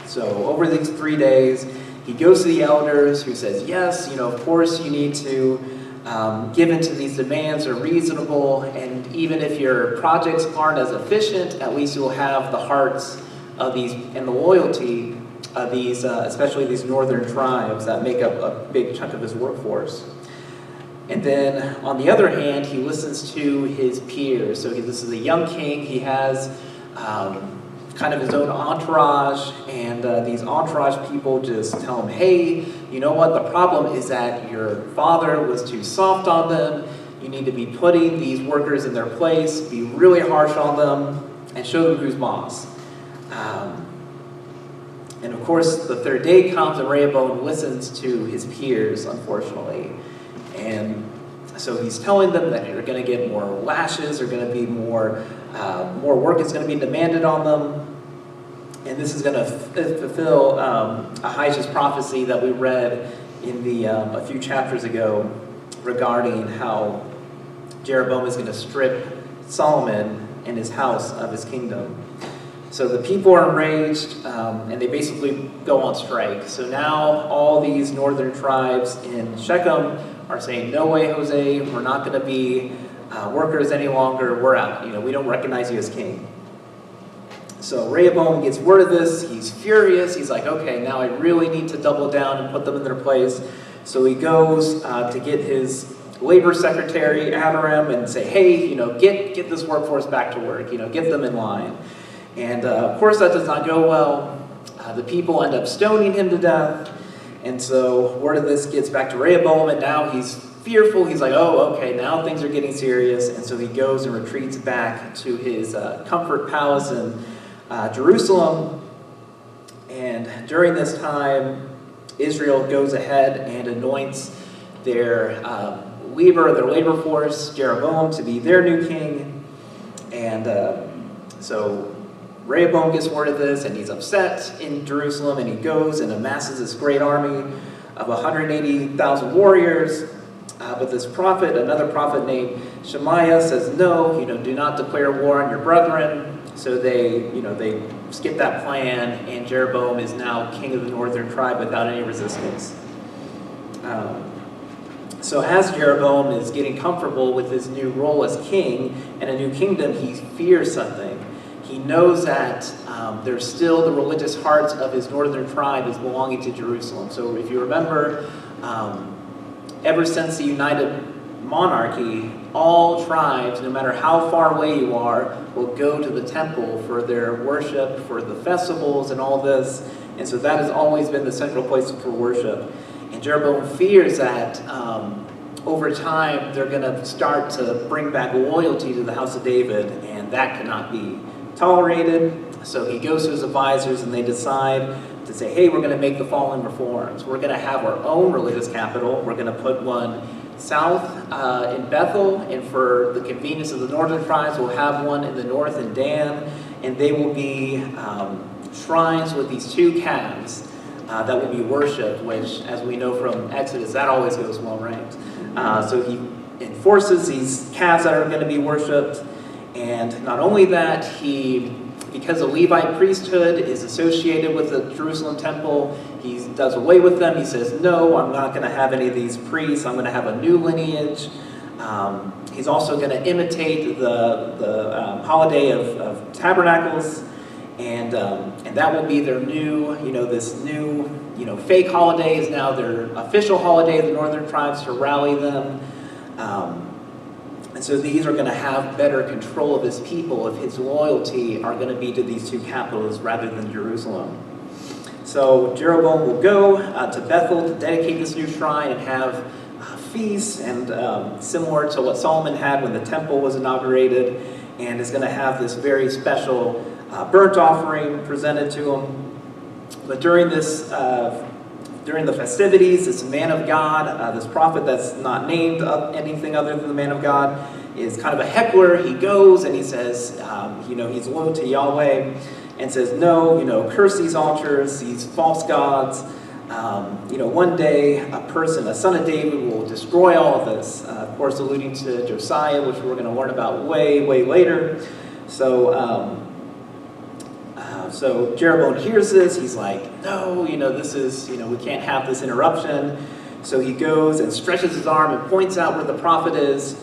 So over these 3 days, he goes to the elders who says, yes, of course you need to give into these demands are reasonable, and even if your projects aren't as efficient, at least you'll have the hearts of these and the loyalty of these, especially these northern tribes that make up a big chunk of his workforce. And then on the other hand, he listens to his peers. So this is a young king. He has kind of his own entourage, and these entourage people just tell him, hey, you know what? The problem is that your father was too soft on them. You need to be putting these workers in their place, be really harsh on them, and show them who's boss. And of course, the third day comes, and Rehoboam listens to his peers, unfortunately. And so he's telling them that they're going to get more lashes, they're going to be more work is going to be demanded on them. And this is going to fulfill Ahijah's prophecy that we read in a few chapters ago regarding how Jeroboam is going to strip Solomon and his house of his kingdom. So the people are enraged, and they basically go on strike. So now all these northern tribes in Shechem are saying, no way, Jose, we're not going to be workers any longer. We're out. We don't recognize you as king. So Rehoboam gets word of this. He's furious. He's like, okay, now I really need to double down and put them in their place. So he goes to get his labor secretary, Adoram, and say, hey, get this workforce back to work. Get them in line. And of course, that does not go well. The people end up stoning him to death. And so word of this gets back to Rehoboam, and now he's fearful. He's like, oh, okay, now things are getting serious. And so he goes and retreats back to his comfort palace in Jerusalem. And during this time, Israel goes ahead and anoints their labor force, Jeroboam, to be their new king. And so Rehoboam gets word of this, and he's upset in Jerusalem, and he goes and amasses this great army of 180,000 warriors. But this prophet, another prophet named Shemaiah, says, no, do not declare war on your brethren. So they skip that plan, and Jeroboam is now king of the northern tribe without any resistance. So as Jeroboam is getting comfortable with his new role as king and a new kingdom, he fears something. He knows that there's still the religious hearts of his northern tribe is belonging to Jerusalem. So if you remember, ever since the United Monarchy, all tribes, no matter how far away you are, will go to the temple for their worship, for the festivals and all this. And so that has always been the central place for worship. And Jeroboam fears that over time they're going to start to bring back loyalty to the house of David, and that cannot be tolerated. So he goes to his advisors, and they decide to say, hey, we're going to make the following reforms. We're going to have our own religious capital. We're going to put one south in Bethel, and for the convenience of the northern tribes, we'll have one in the north in Dan, and they will be shrines with these two calves that will be worshipped, which, as we know from Exodus, that always goes well, right? So he enforces these calves that are going to be worshipped. And not only that, because the Levite priesthood is associated with the Jerusalem temple, he does away with them. He says, no, I'm not going to have any of these priests. I'm going to have a new lineage. He's also going to imitate the holiday of Tabernacles, and that will be their new, this new, fake holiday is now their official holiday of the northern tribes to rally them. And so these are going to have better control of his people if his loyalty are going to be to these two capitals rather than Jerusalem. So Jeroboam will go to Bethel to dedicate this new shrine and have feasts, and similar to what Solomon had when the temple was inaugurated, and is going to have this very special burnt offering presented to him. But during the festivities, this man of God, this prophet that's not named anything other than the man of God, is kind of a heckler. He goes and he says, he's loyal to Yahweh, and says, no, curse these altars, these false gods. One day a son of David will destroy all of this. Of course, alluding to Josiah, which we're going to learn about way, way later. So Jeroboam hears this. He's like, no, this is, we can't have this interruption. So he goes and stretches his arm and points out where the prophet is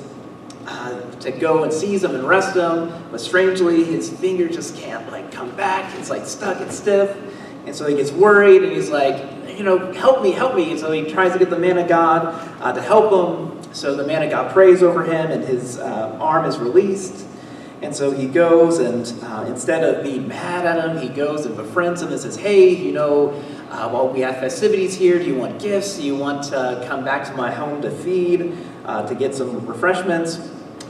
to go and seize him and arrest him. But strangely, his finger just can't come back. It's stuck and stiff. And so he gets worried, and he's like, help me. And so he tries to get the man of God to help him. So the man of God prays over him, and his arm is released. And so he goes, and instead of being mad at him, he goes and befriends him and says, hey, well, we have festivities here. Do you want gifts? Do you want to come back to my home to feed, to get some refreshments?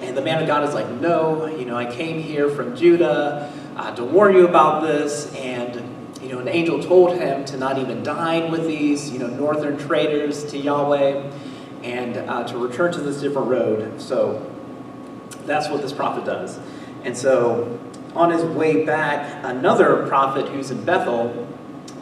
And the man of God is like, no, I came here from Judah to warn you about this. And, an angel told him to not even dine with these, northern traitors to Yahweh, and to return to this different road. So that's what this prophet does. And so on his way back, another prophet who's in Bethel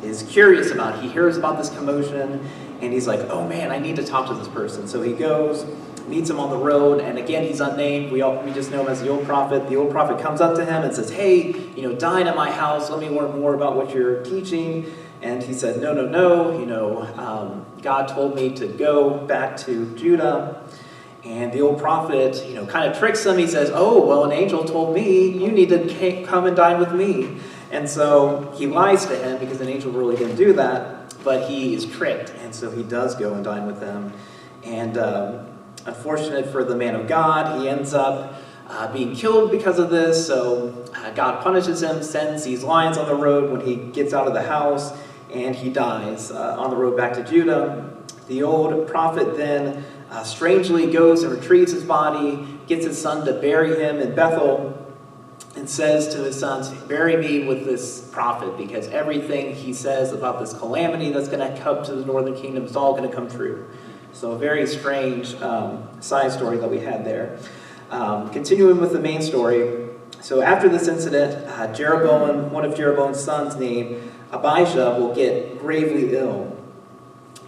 is curious about it. He hears about this commotion, and he's like, oh man, I need to talk to this person. So he goes, meets him on the road, and again, he's unnamed. We just know him as the old prophet. The old prophet comes up to him and says, hey, dine at my house. Let me learn more about what you're teaching. And he said, no. God told me to go back to Judah. And the old prophet, kind of tricks him. He says, oh, well, an angel told me you need to come and dine with me. And so he lies to him because an angel really didn't do that, but he is tricked. And so he does go and dine with them. And unfortunate for the man of God, he ends up being killed because of this. So God punishes him, sends these lions on the road when he gets out of the house, and he dies on the road back to Judah. The old prophet then strangely goes and retrieves his body, gets his son to bury him in Bethel, and says to his sons, bury me with this prophet, because everything he says about this calamity that's going to come to the northern kingdom is all going to come true. So a very strange side story that we had there. Continuing with the main story. So after this incident, Jeroboam, one of Jeroboam's sons named Abijah, will get gravely ill.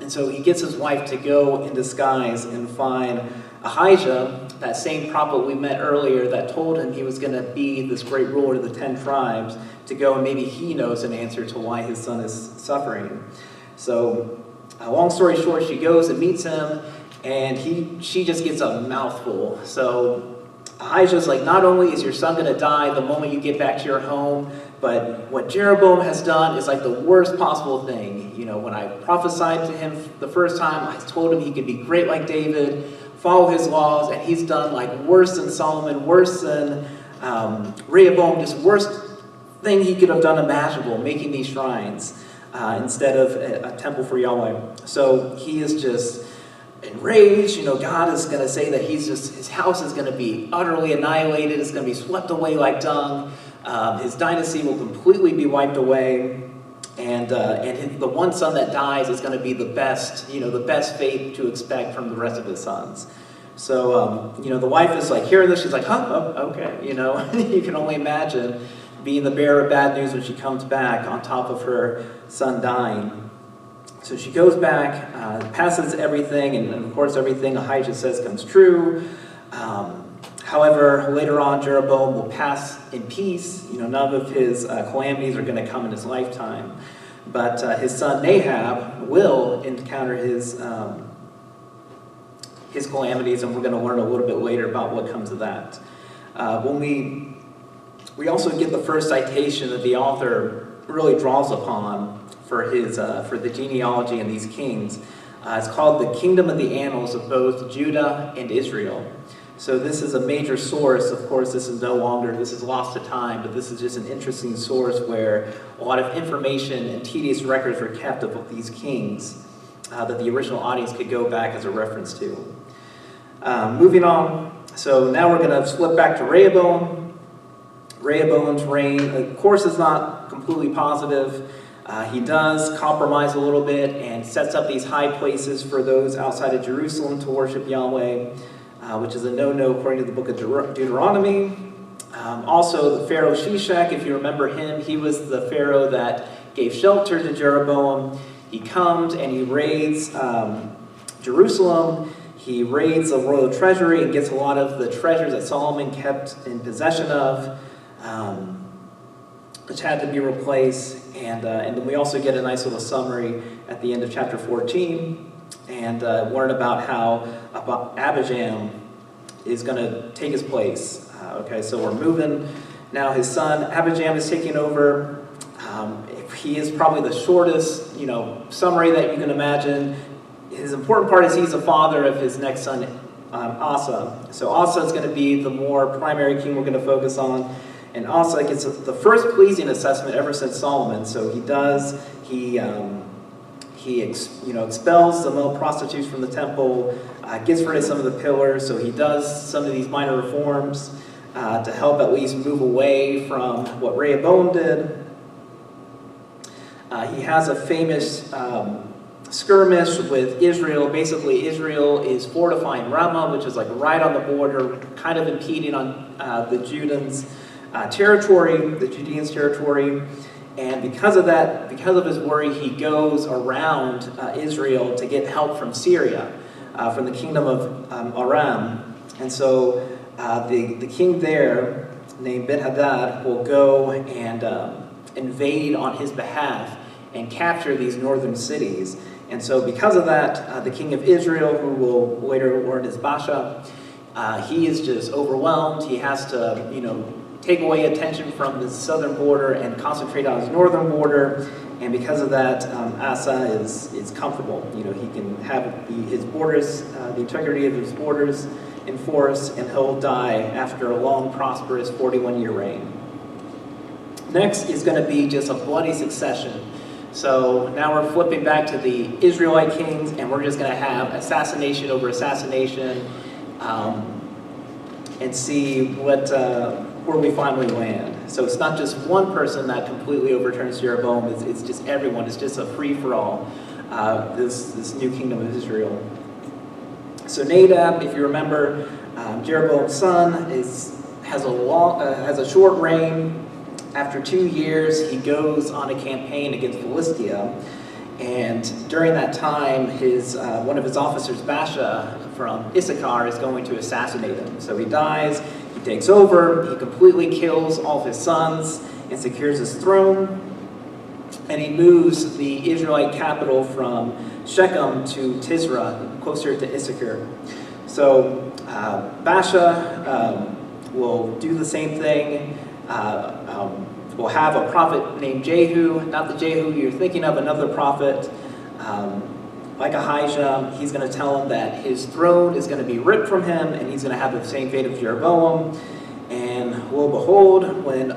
And so he gets his wife to go in disguise and find Ahijah, that same prophet we met earlier that told him he was going to be this great ruler of the 10 tribes, to go and maybe he knows an answer to why his son is suffering. So long story short, she goes and meets him, and she just gets a mouthful. So Ahijah's like, not only is your son going to die the moment you get back to your home, but what Jeroboam has done is like the worst possible thing. When I prophesied to him the first time, I told him he could be great like David, follow his laws, and he's done like worse than Solomon, worse than Rehoboam, just worst thing he could have done imaginable, making these shrines instead of a temple for Yahweh. So he is just enraged. God is going to say that his house is going to be utterly annihilated. It's going to be swept away like dung. His dynasty will completely be wiped away. And the one son that dies is going to be the best fate to expect from the rest of his sons. So, the wife is like hearing this. She's like, oh, okay. You can only imagine being the bearer of bad news when she comes back on top of her son dying. So she goes back, passes everything, and of course everything Ahijah says comes true. However, later on, Jeroboam will pass in peace. None of his calamities are going to come in his lifetime. But his son Ahab will encounter his calamities, and we're going to learn a little bit later about what comes of that. When we also get the first citation that the author really draws upon for the genealogy in these kings. It's called the Kingdom of the Annals of both Judah and Israel. So this is a major source. Of course, this is lost to time, but this is just an interesting source where a lot of information and tedious records were kept of these kings that the original audience could go back as a reference to. Moving on, so now we're going to flip back to Rehoboam. Rehoboam's reign, of course, is not completely positive. He does compromise a little bit and sets up these high places for those outside of Jerusalem to worship Yahweh, which is a no-no according to the book of Deuteronomy. Also, the Pharaoh Shishak, if you remember him, he was the Pharaoh that gave shelter to Jeroboam. He comes and he raids Jerusalem. He raids the royal treasury and gets a lot of the treasures that Solomon kept in possession of, which had to be replaced. And then we also get a nice little summary at the end of chapter 14 and learn about how Abijam is going to take his place. Okay, so we're moving. Now his son Abijam is taking over. he is probably the shortest, summary that you can imagine. His important part is he's the father of his next son, Asa. So Asa is going to be the more primary king we're going to focus on. And Asa gets the first pleasing assessment ever since Solomon. So he expels the male prostitutes from the temple, gets rid of some of the pillars. So he does some of these minor reforms to help at least move away from what Rehoboam did. He has a famous skirmish with Israel. Basically, Israel is fortifying Ramah, which is like right on the border, kind of impeding on the Judeans' territory, the Judeans' territory. And because of that, because of his worry, he goes around Israel to get help from Syria, from the kingdom of Aram. And so the king there, named Ben-Hadad, will go and invade on his behalf and capture these northern cities. And so because of that, the king of Israel, who will later learn as Bathsheba, he is just overwhelmed. He has to, take away attention from the southern border and concentrate on his northern border. And because of that, Asa is comfortable. He can have his borders, the integrity of his borders enforced, and he'll die after a long, prosperous 41-year reign. Next is going to be just a bloody succession. So now we're flipping back to the Israelite kings, and we're just going to have assassination over assassination, and see where we finally land. So it's not just one person that completely overturns Jeroboam, it's just everyone. It's just a free-for-all, this new kingdom of Israel. So Nadab, if you remember, Jeroboam's son, has a short reign. After 2 years, he goes on a campaign against Philistia, and during that time, one of his officers, Bathsheba from Issachar, is going to assassinate him. So he dies. He takes over, he completely kills all of his sons and secures his throne, and he moves the Israelite capital from Shechem to Tisra, closer to Issachar. So Bathsheba will do the same thing. We'll have a prophet named Jehu, not the Jehu you're thinking of, another prophet, like Ahijah. He's going to tell him that his throne is going to be ripped from him, and he's going to have the same fate of Jeroboam. And lo and behold, when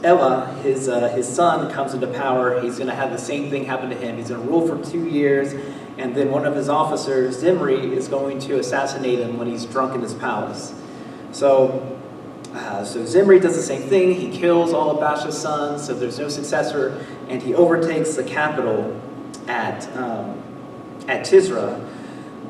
Elah, his son, comes into power, he's going to have the same thing happen to him. He's going to rule for 2 years, and then one of his officers, Zimri, is going to assassinate him when he's drunk in his palace. So Zimri does the same thing. He kills all of Bathsheba's sons, so there's no successor, and he overtakes the capital at Tisra.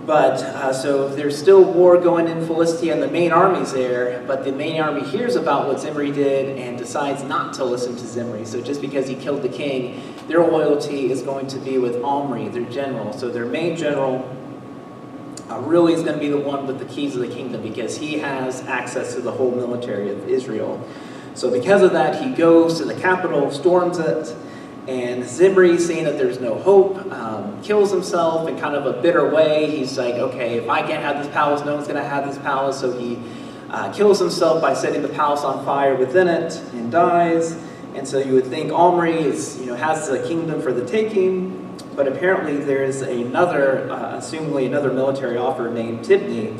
But so there's still war going in Philistia, and the main army's there, but the main army hears about what Zimri did and decides not to listen to Zimri. So just because he killed the king, their loyalty is going to be with Omri, their general. So their main general really is going to be the one with the keys of the kingdom, because he has access to the whole military of Israel. So because of that, he goes to the capital, storms it, and Zimri, seeing that there's no hope, kills himself in kind of a bitter way. He's like, okay, if I can't have this palace, no one's going to have this palace. So he kills himself by setting the palace on fire within it and dies. And so you would think Omri has the kingdom for the taking. But apparently there's assumingly another military officer named Tibni.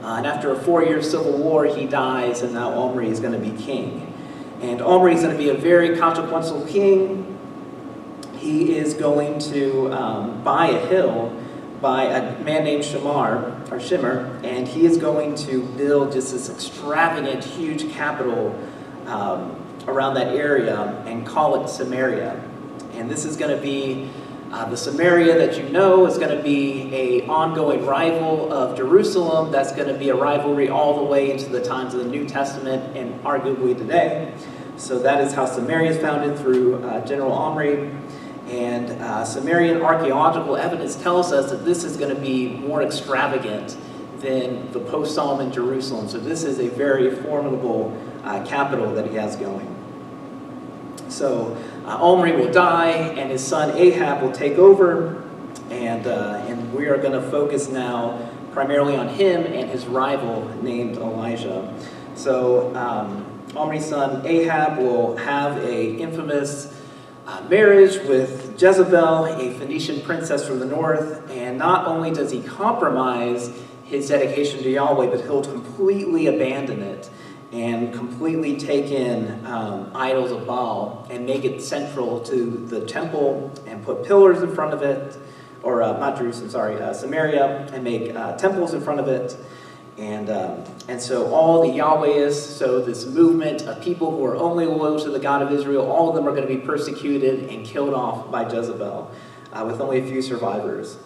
And after a 4-year civil war, he dies, and now Omri is going to be king. And Omri is going to be a very consequential king. He is going to buy a hill by a man named Shimmer, and he is going to build just this extravagant, huge capital around that area and call it Samaria. And this is going to be the Samaria that you know is going to be an ongoing rival of Jerusalem. That's going to be a rivalry all the way into the times of the New Testament and arguably today. So that is how Samaria is founded, through General Omri. And Sumerian archaeological evidence tells us that this is going to be more extravagant than the post-Solomon Jerusalem. So this is a very formidable capital that he has going. So Omri will die, and his son Ahab will take over, and we are going to focus now primarily on him and his rival named Elijah. So Omri's son Ahab will have a infamous marriage with Jezebel, a Phoenician princess from the north, and not only does he compromise his dedication to Yahweh, but he'll completely abandon it and completely take in idols of Baal and make it central to the temple and put pillars in front of it, or not Jerusalem, sorry, Samaria, and make temples in front of it. And so all the Yahwehists, so this movement of people who are only loyal to the God of Israel, all of them are going to be persecuted and killed off by Jezebel, with only a few survivors.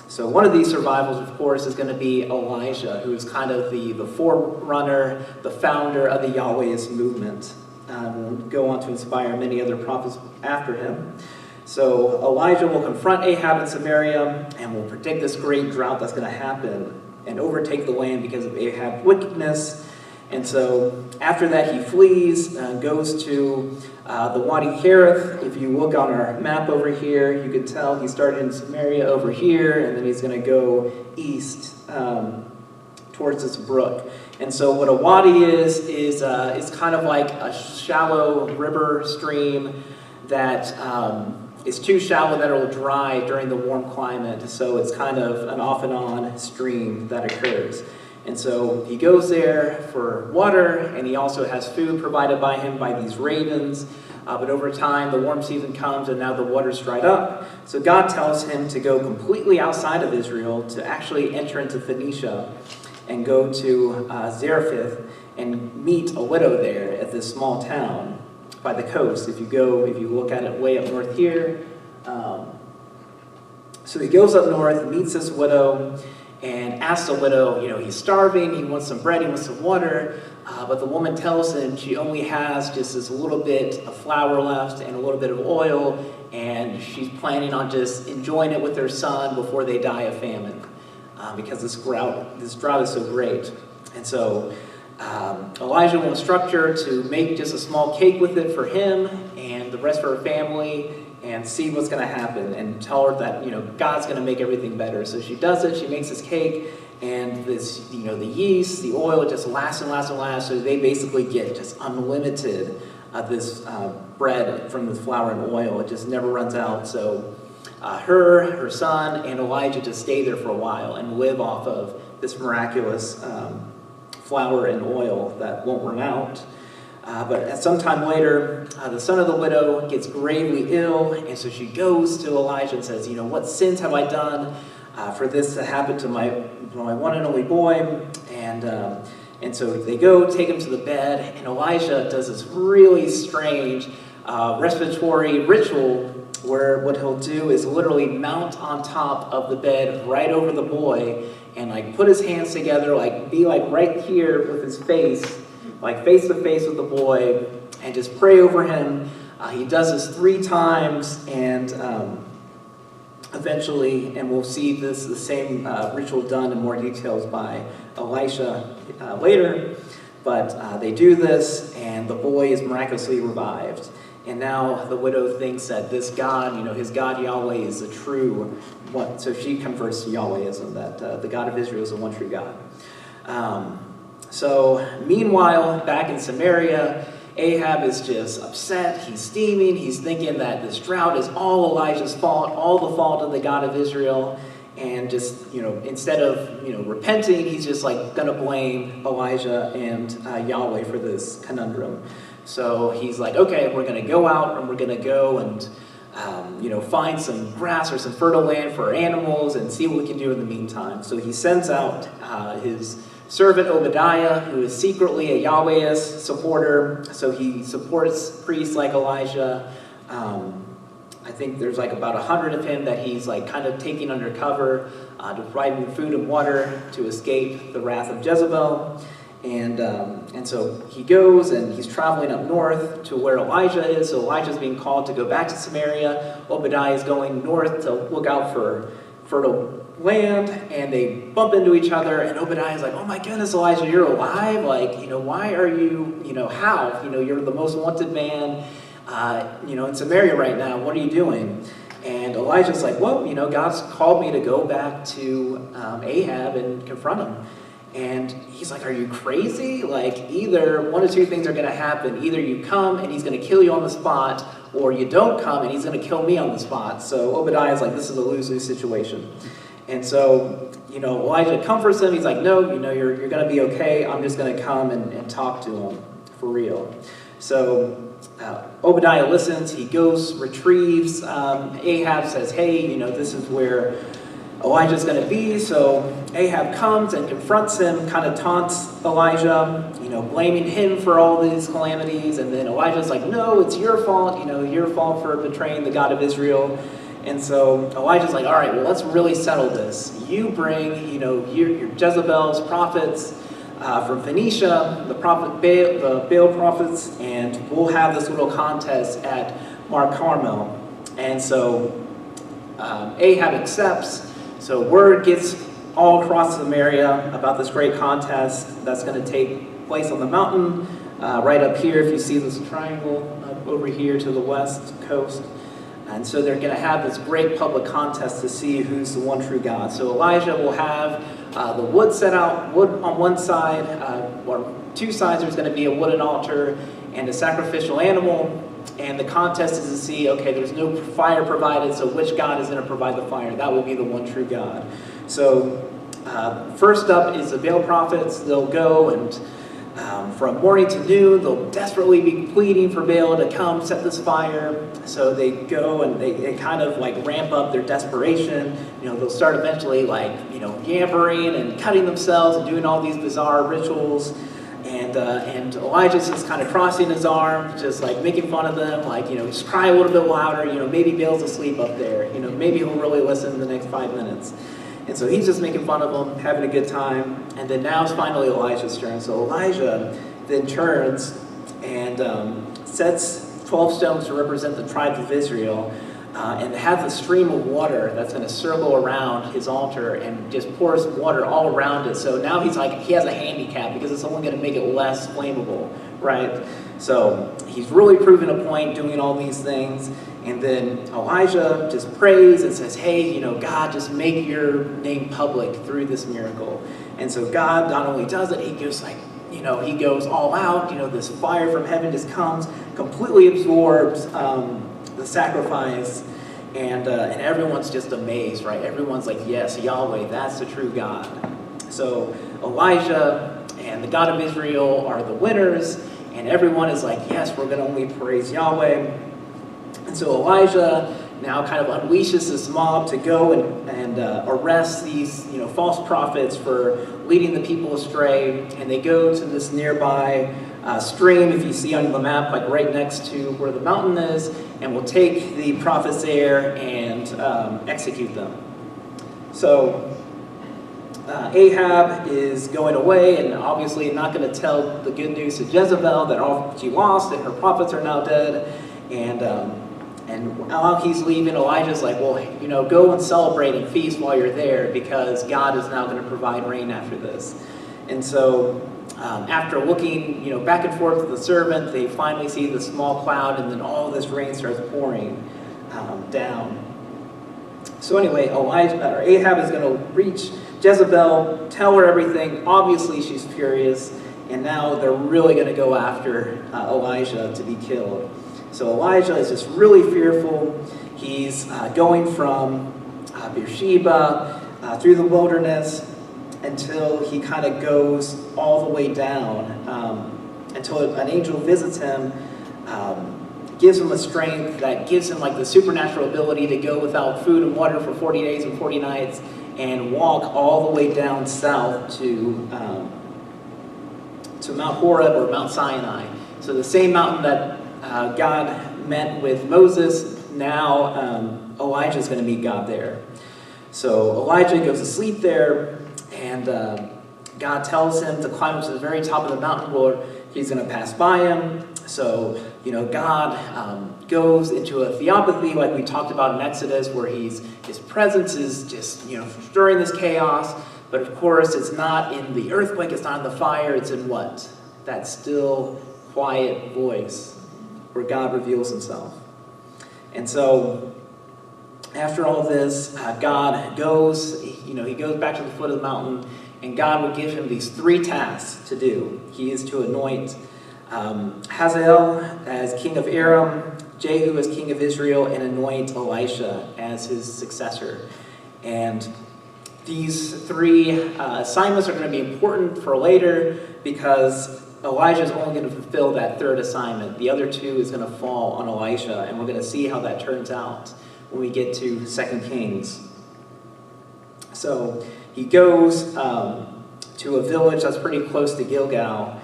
So one of these survivals, of course, is going to be Elijah, who is kind of the forerunner, the founder of the Yahwehist movement. Will go on to inspire many other prophets after him. So Elijah will confront Ahab in Samaria and will predict this great drought that's going to happen and overtake the land because of Ahab's wickedness. And so after that he flees, goes to the Wadi Kerith. If you look on our map over here, you can tell he started in Samaria over here, and then he's going to go east towards this brook. And so what a wadi is kind of like a shallow river stream that is too shallow that it will dry during the warm climate. So it's kind of an off and on stream that occurs. And so he goes there for water, and he also has food provided by him by these ravens. But over time, the warm season comes, and now the water's dried up. So God tells him to go completely outside of Israel, to actually enter into Phoenicia and go to Zarephath and meet a widow there at this small town by the coast. If you look at it way up north here. So he goes up north, meets this widow, and asks the widow, he's starving, he wants some bread, he wants some water, but the woman tells him she only has just this little bit of flour left and a little bit of oil, and she's planning on just enjoying it with their son before they die of famine, because this drought is so great. And so Elijah will instruct her to make just a small cake with it for him and the rest of her family, and see what's going to happen, and tell her that, God's going to make everything better. So she does it, she makes this cake, and this, the yeast, the oil, it just lasts and lasts and lasts, so they basically get just unlimited of this bread from the flour and oil. It just never runs out. So her son, and Elijah just stay there for a while and live off of this miraculous flour and oil that won't run out. But at some time later, the son of the widow gets gravely ill, and so she goes to Elijah and says, what sins have I done for this to happen to my one and only boy? And so they go, take him to the bed, and Elijah does this really strange respiratory ritual where what he'll do is literally mount on top of the bed right over the boy and put his hands together, be right here with his face, face to face with the boy, and just pray over him. He does this 3 times, and eventually, and we'll see the same ritual done in more details by Elisha later, but they do this, and the boy is miraculously revived. And now the widow thinks that this God, his God Yahweh, is the true one. So she converts to Yahwehism, that the God of Israel is the one true God. So meanwhile, back in Samaria, Ahab is just upset. He's steaming. He's thinking that this drought is all Elijah's fault, all the fault of the God of Israel. And just, instead of, repenting, he's just going to blame Elijah and Yahweh for this conundrum. So he's like, okay, we're going to go out and we're going to go and, find some grass or some fertile land for our animals and see what we can do in the meantime. So he sends out his servant Obadiah, who is secretly a Yahwehist supporter. So he supports priests like Elijah. I think there's about 100 of him that he's kind of taking under cover to provide them food and water to escape the wrath of Jezebel. And so he goes and he's traveling up north to where Elijah is. So Elijah's being called to go back to Samaria. Obadiah is going north to look out for fertile land, and they bump into each other, and Obadiah's like, oh my goodness, Elijah, you're alive? Why are you, how? You're the most wanted man, in Samaria right now. What are you doing? And Elijah's like, well, God's called me to go back to Ahab and confront him. And he's like, are you crazy? Like, either one of two things are going to happen. Either you come and he's going to kill you on the spot, or you don't come and he's going to kill me on the spot. So Obadiah's like, this is a lose-lose situation. And so, Elijah comforts him. He's like, no, you're going to be okay. I'm just going to come and talk to him for real. So Obadiah listens. He goes, retrieves. Ahab says, hey, this is where Elijah's going to be. So Ahab comes and confronts him, kind of taunts Elijah, blaming him for all these calamities. And then Elijah's like, no, it's your fault, your fault for betraying the God of Israel. And so Elijah's like, all right, well, let's really settle this. You bring, your Jezebel's prophets from Phoenicia, the Baal prophets, and we'll have this little contest at Mar Carmel. And so Ahab accepts. So word gets all across Samaria about this great contest that's going to take place on the mountain. Right up here, if you see this triangle over here to the west coast. And so they're going to have this great public contest to see who's the one true God. So Elijah will have the wood set out, wood on one side, or two sides there's going to be a wooden altar and a sacrificial animal. And the contest is to see, okay, there's no fire provided, so which God is going to provide the fire? That will be the one true God. So first up is the Baal prophets. They'll go and from morning to noon, they'll desperately be pleading for Baal to come set this fire. So they go and they kind of like ramp up their desperation. They'll start eventually like, yammering and cutting themselves and doing all these bizarre rituals. And Elijah's just kind of crossing his arms, just like making fun of them, like, just cry a little bit louder, maybe Baal's asleep up there, maybe he'll really listen in the next 5 minutes. And so he's just making fun of them, having a good time. And then now it's finally Elijah's turn. So Elijah then turns and sets 12 stones to represent the tribes of Israel, and has a stream of water that's going to circle around his altar and just pours water all around it. So now he has a handicap because it's only going to make it less flammable, right? So he's really proving a point doing all these things. And then Elijah just prays and says, hey, God, just make your name public through this miracle. And so God not only does it, he goes he goes all out. This fire from heaven just comes, completely absorbs the sacrifice, and everyone's just amazed, right? Everyone's like, yes, Yahweh, that's the true God. So Elijah and the God of Israel are the winners, and everyone is like, yes, we're going to only praise Yahweh. And so Elijah now kind of unleashes this mob to go and arrest these false prophets for leading the people astray. And they go to this nearby stream, if you see on the map, like right next to where the mountain is, and will take the prophets there and execute them. So Ahab is going away and obviously not going to tell the good news to Jezebel that she lost and her prophets are now dead. And while he's leaving, Elijah's like, well, go and celebrate and feast while you're there because God is now going to provide rain after this. And so after looking, back and forth with the servant, they finally see the small cloud, and then all this rain starts pouring down. So anyway, Ahab is going to reach Jezebel, tell her everything. Obviously, she's furious, and now they're really going to go after Elijah to be killed. So Elijah is just really fearful. He's going from Bathsheba through the wilderness until he kind of goes all the way down, until an angel visits him, gives him a strength that gives him like the supernatural ability to go without food and water for 40 days and 40 nights and walk all the way down south to Mount Horeb or Mount Sinai. So the same mountain that God met with Moses, now Elijah's going to meet God there. So Elijah goes to sleep there, and God tells him to climb up to the very top of the mountain where he's going to pass by him. So, God goes into a theophany like we talked about in Exodus, where his presence is just, stirring this chaos. But of course, it's not in the earthquake, it's not in the fire, it's in what? That still, quiet voice where God reveals himself. And so after all this, God goes, he goes back to the foot of the mountain, and God will give him these 3 tasks to do. He is to anoint Hazael as king of Aram, Jehu as king of Israel, and anoint Elisha as his successor. And these 3 assignments are going to be important for later because Elijah is only going to fulfill that 3rd assignment. The other 2 is going to fall on Elisha, and we're going to see how that turns out when we get to 2 Kings. So he goes to a village that's pretty close to Gilgal,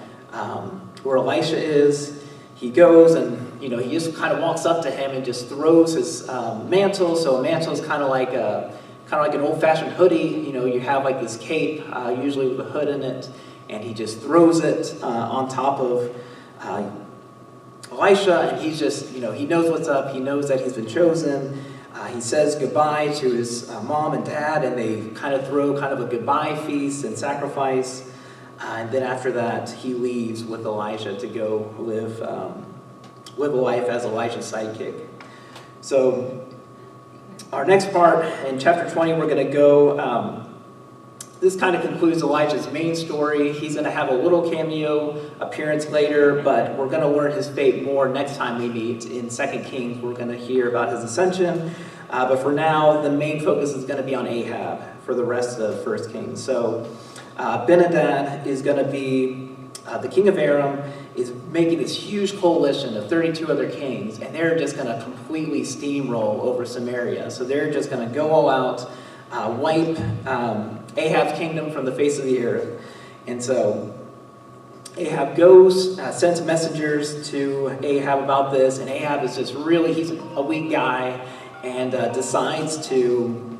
where Elisha is. He goes and, he just kind of walks up to him and just throws his mantle. So a mantle is kind of like an old-fashioned hoodie. You have like this cape, usually with a hood in it, and he just throws it on top of Elisha, and he's just, he knows what's up. He knows that he's been chosen. He says goodbye to his mom and dad, and they kind of throw kind of a goodbye feast and sacrifice. And then after that, he leaves with Elijah to go live a life as Elijah's sidekick. So our next part, in chapter 20, we're going to go, this kind of concludes Elijah's main story. He's going to have a little cameo appearance later, but we're going to learn his fate more next time we meet in 2 Kings. We're going to hear about his ascension. But for now, the main focus is going to be on Ahab for the rest of 1 Kings. So Ben-Hadad is going to be the king of Aram, is making this huge coalition of 32 other kings, and they're just going to completely steamroll over Samaria. So they're just going to go all out, wipe Ahab's kingdom from the face of the earth. And so Ahab goes, sends messengers to Ahab about this, and Ahab is just really, he's a weak guy, and decides to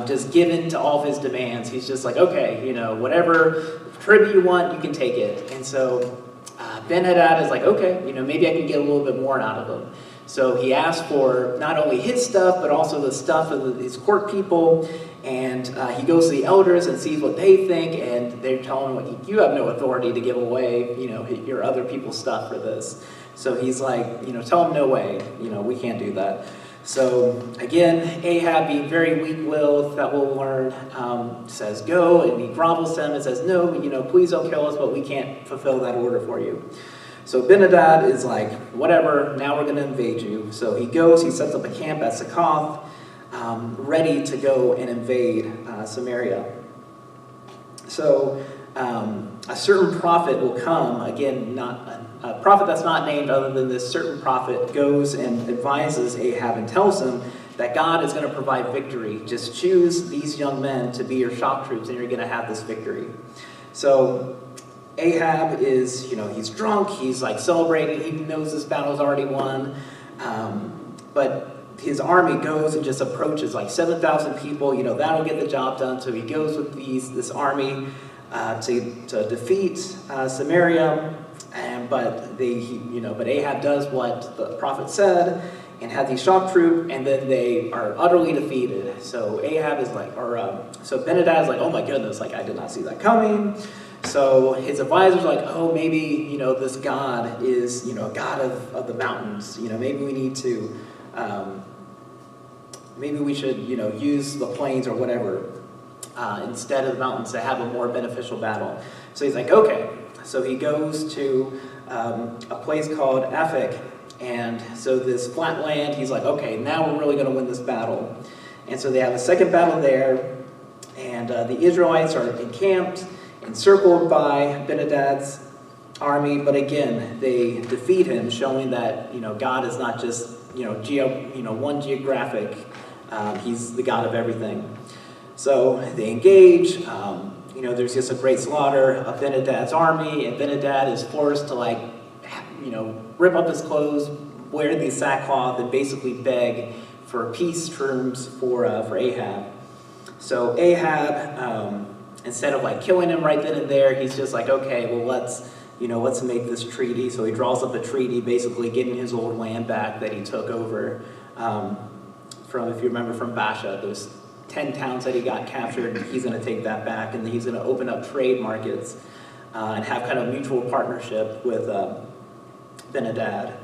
just give in to all of his demands. He's just like, okay, whatever tribute you want, you can take it. And so Ben-Hadad is like, okay, maybe I can get a little bit more out of him. So he asks for not only his stuff, but also the stuff of his court people. And he goes to the elders and sees what they think, and they're telling him, you have no authority to give away, your other people's stuff for this. So he's like, tell him no way, we can't do that. So again, Ahab, being very weak-willed, that we'll learn, says go, and he grovels to him and says, no, please don't kill us, but we can't fulfill that order for you. So Ben-Hadad is like, whatever, now we're going to invade you. So he goes, he sets up a camp at Succoth, ready to go and invade Samaria. So a certain prophet will come, again, not a prophet that's not named other than this certain prophet, goes and advises Ahab and tells him that God is going to provide victory. Just choose these young men to be your shock troops and you're going to have this victory. So Ahab is, he's drunk, he's like celebrating, he knows this battle's already won, but his army goes and just approaches like 7,000 people, that'll get the job done. So he goes with this army to defeat Samaria, but Ahab does what the prophet said and had these shock troop, and then they are utterly defeated. So Ahab is like, so Ben-Hadad is like, oh my goodness, like I did not see that coming. So his advisors are like, oh, maybe, this God is, a God of the mountains. Maybe we need to, maybe we should, use the plains or whatever instead of the mountains to have a more beneficial battle. So he's like, okay. So he goes to a place called Aphek, and so this flat land, he's like, okay, now we're really going to win this battle. And so they have a second battle there, and the Israelites are encamped, encircled by Ben-Hadad's army, but again, they defeat him, showing that, God is not just, one geographic, he's the God of everything. So they engage, there's just a great slaughter of Ben-Hadad's army, and Ben-Hadad is forced to rip up his clothes, wear the sackcloth, and basically beg for peace terms for Ahab. So Ahab, instead of killing him right then and there, he's just like, okay, well let's make this treaty. So he draws up a treaty, basically getting his old land back that he took over from, if you remember, from Bathsheba. Those 10 towns that he got captured, he's going to take that back, and then he's going to open up trade markets and have kind of mutual partnership with Ben-Hadad.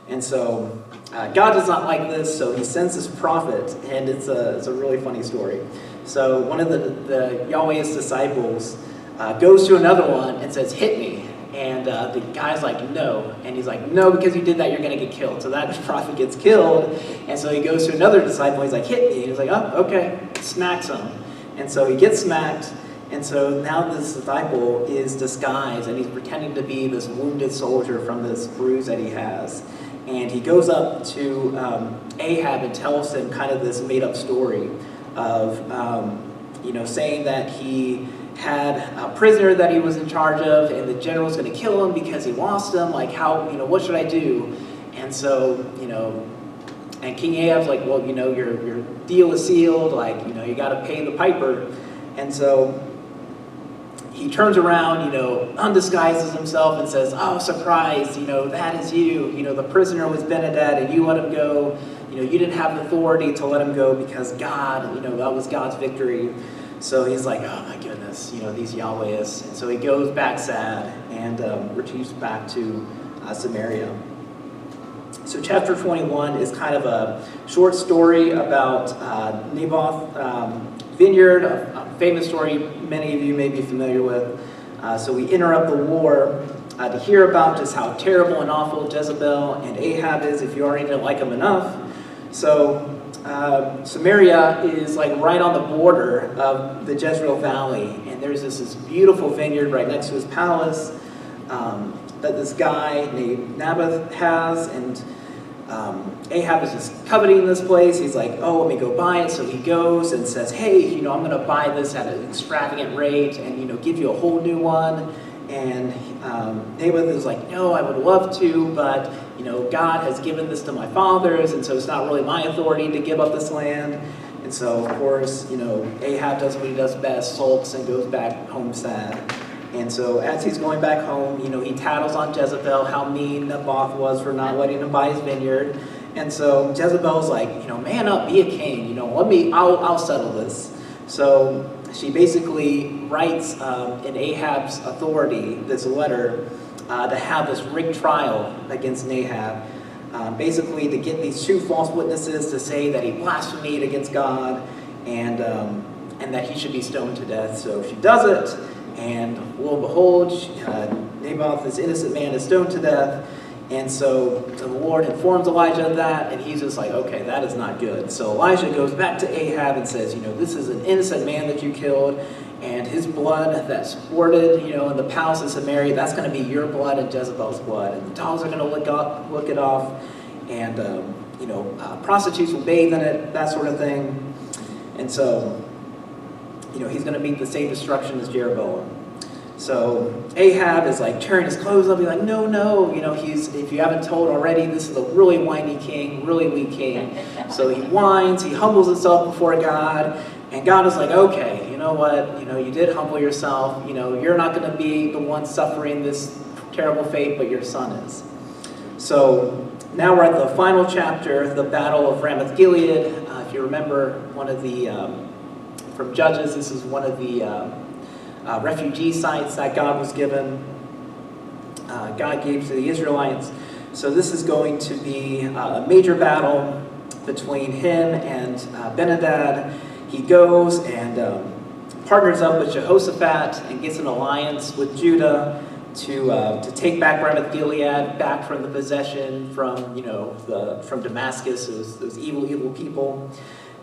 And so God does not like this, so he sends this prophet, and it's a really funny story. So one of the Yahweh's disciples goes to another one and says, hit me. And the guy's like, no. And he's like, no, because you did that, you're going to get killed. So that prophet gets killed. And so he goes to another disciple. He's like, hit me. And he's like, oh, okay. Smacks him. And so he gets smacked. And so now this disciple is disguised, and he's pretending to be this wounded soldier from this bruise that he has. And he goes up to Ahab and tells him kind of this made-up story of, saying that he had a prisoner that he was in charge of, and the general's going to kill him because he lost him. Like, how, what should I do? And so, and King Ahab's like, well, your deal is sealed. Like, you got to pay the piper. And so he turns around, undisguises himself and says, oh, surprise, that is you. The prisoner was Benadad, and you let him go. You didn't have the authority to let him go because God, that was God's victory. So he's like, oh my goodness, these Yahwehs. And so he goes back sad and retreats back to Samaria. So chapter 21 is kind of a short story about Naboth vineyard, a famous story many of you may be familiar with. So we interrupt the war to hear about just how terrible and awful Jezebel and Ahab is, if you already didn't like them enough. So Samaria is like right on the border of the Jezreel Valley, and there's this beautiful vineyard right next to his palace that this guy named Naboth has, and Ahab is just coveting this place. He's like, oh, let me go buy it. So he goes and says, hey, I'm going to buy this at an extravagant rate and, give you a whole new one. And Naboth is like, no, I would love to, but, God has given this to my fathers, and so it's not really my authority to give up this land. And so, of course, Ahab does what he does best, sulks and goes back home sad. And so as he's going back home, he tattles on Jezebel, how mean Naboth was for not letting him buy his vineyard. And so Jezebel's like, man up, be a king, I'll settle this. So she basically writes in Ahab's authority this letter to have this rigged trial against Ahab, basically to get these two false witnesses to say that he blasphemed against God and that he should be stoned to death. So she does it, and lo and behold, Naboth, this innocent man, is stoned to death. And so the Lord informs Elijah of that, and he's just like, okay, that is not good. So Elijah goes back to Ahab and says, this is an innocent man that you killed, and his blood that sported, in the palace of Samaria, that's going to be your blood and Jezebel's blood. And the dogs are going to lick it off, and, prostitutes will bathe in it, that sort of thing. And so, he's going to meet the same destruction as Jeroboam. So Ahab is like tearing his clothes up. He's like, no, if you haven't told already, this is a really whiny king, really weak king. So he whines, he humbles himself before God, and God is like, okay, you know what, you did humble yourself, you're not going to be the one suffering this terrible fate, but your son is. So now we're at the final chapter, the Battle of Ramoth-Gilead. If you remember one of the, from Judges, this is one of the refugee sites that God was given, God gave to the Israelites. So this is going to be a major battle between him and Ben-Hadad. He goes and partners up with Jehoshaphat and gets an alliance with Judah to take back Ramoth-Gilead, back from the possession from from Damascus, those evil people.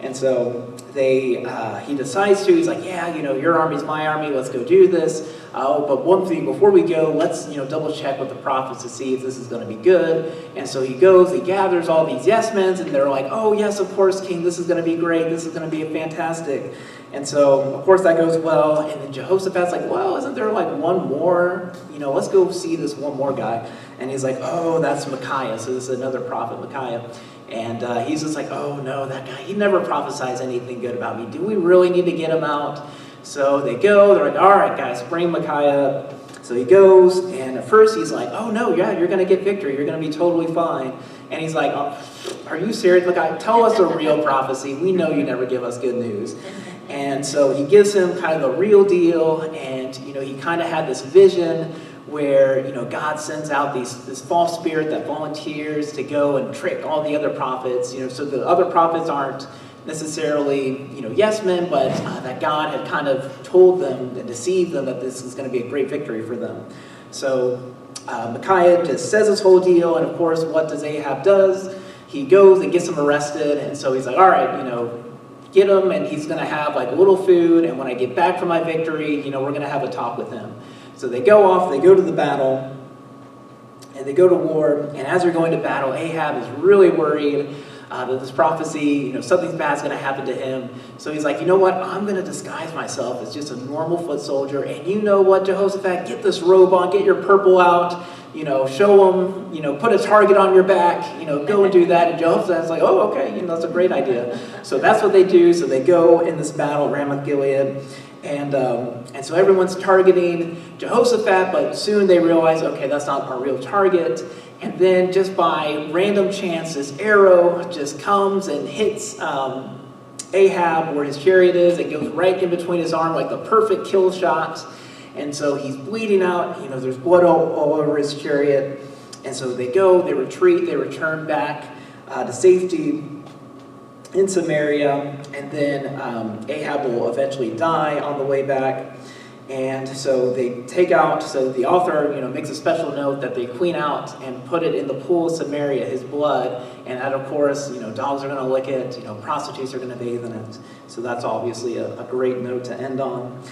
And so he decides to. He's like, yeah, your army's my army. Let's go do this. But one thing before we go, let's double check with the prophets to see if this is going to be good. And so he goes. He gathers all these yes men, and they're like, oh yes, of course, King. This is going to be great. This is going to be fantastic. And so of course that goes well. And then Jehoshaphat's like, well, isn't there like one more? Let's go see this one more guy. And he's like, oh, that's Micaiah. So this is another prophet, Micaiah. And he's just like, oh no, that guy, he never prophesies anything good about me. Do we really need to get him out? So they go, they're like, all right, guys, bring Micaiah up. So he goes, and at first he's like, oh no, yeah, you're going to get victory. You're going to be totally fine. And he's like, oh, are you serious? Look, tell us a real prophecy. We know you never give us good news. And so he gives him kind of the real deal, and he kind of had this vision where, God sends out this false spirit that volunteers to go and trick all the other prophets, so the other prophets aren't necessarily, yes men, but that God had kind of told them and deceived them that this is going to be a great victory for them. So Micaiah just says this whole deal, and of course, what does Ahab does? He goes and gets him arrested, and so he's like, all right, get him, and he's going to have like a little food, and when I get back from my victory, we're going to have a talk with him. So they go off, they go to the battle, and they go to war, and as they're going to battle, Ahab is really worried that this prophecy, something bad's going to happen to him. So he's like, you know what, I'm going to disguise myself as just a normal foot soldier, and you know what, Jehoshaphat, get this robe on, get your purple out, show them, put a target on your back, go and do that. And Jehoshaphat's like, oh, okay, that's a great idea. So that's what they do. So they go in this battle, Ramoth Gilead, and so everyone's targeting Jehoshaphat, but soon they realize, okay, that's not our real target. And then just by random chance, this arrow just comes and hits Ahab where his chariot is. It goes right in between his arm, like the perfect kill shot. And so he's bleeding out. There's blood all over his chariot. And so they go, they retreat, they return back to safety in Samaria. And then Ahab will eventually die on the way back. And so they take out, so the author, makes a special note that they clean out and put it in the pool of Samaria, his blood. And that, of course, dogs are going to lick it, prostitutes are going to bathe in it. So that's obviously a great note to end on.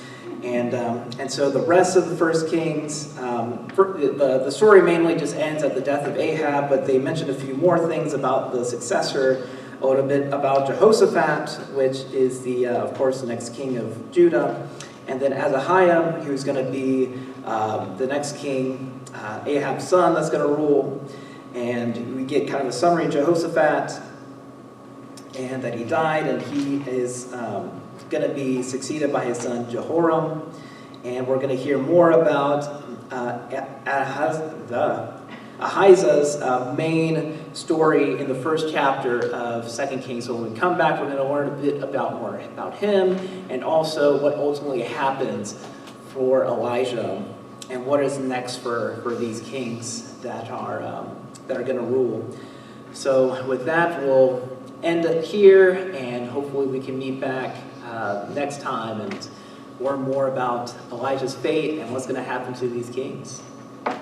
And so the rest of the First Kings, the story mainly just ends at the death of Ahab, but they mention a few more things about the successor, a little bit about Jehoshaphat, which is of course, the next king of Judah. And then Ahaziah, who's going to be the next king, Ahab's son, that's going to rule. And we get kind of a summary of Jehoshaphat, and that he died, and he is going to be succeeded by his son Jehoram. And we're going to hear more about Ahijah's main story in the first chapter of 2 Kings. So when we come back, we're going to learn a bit more about him, and also what ultimately happens for Elijah, and what is next for these kings that are going to rule. So with that, we'll end it here, and hopefully we can meet back next time and learn more about Elijah's fate and what's going to happen to these kings.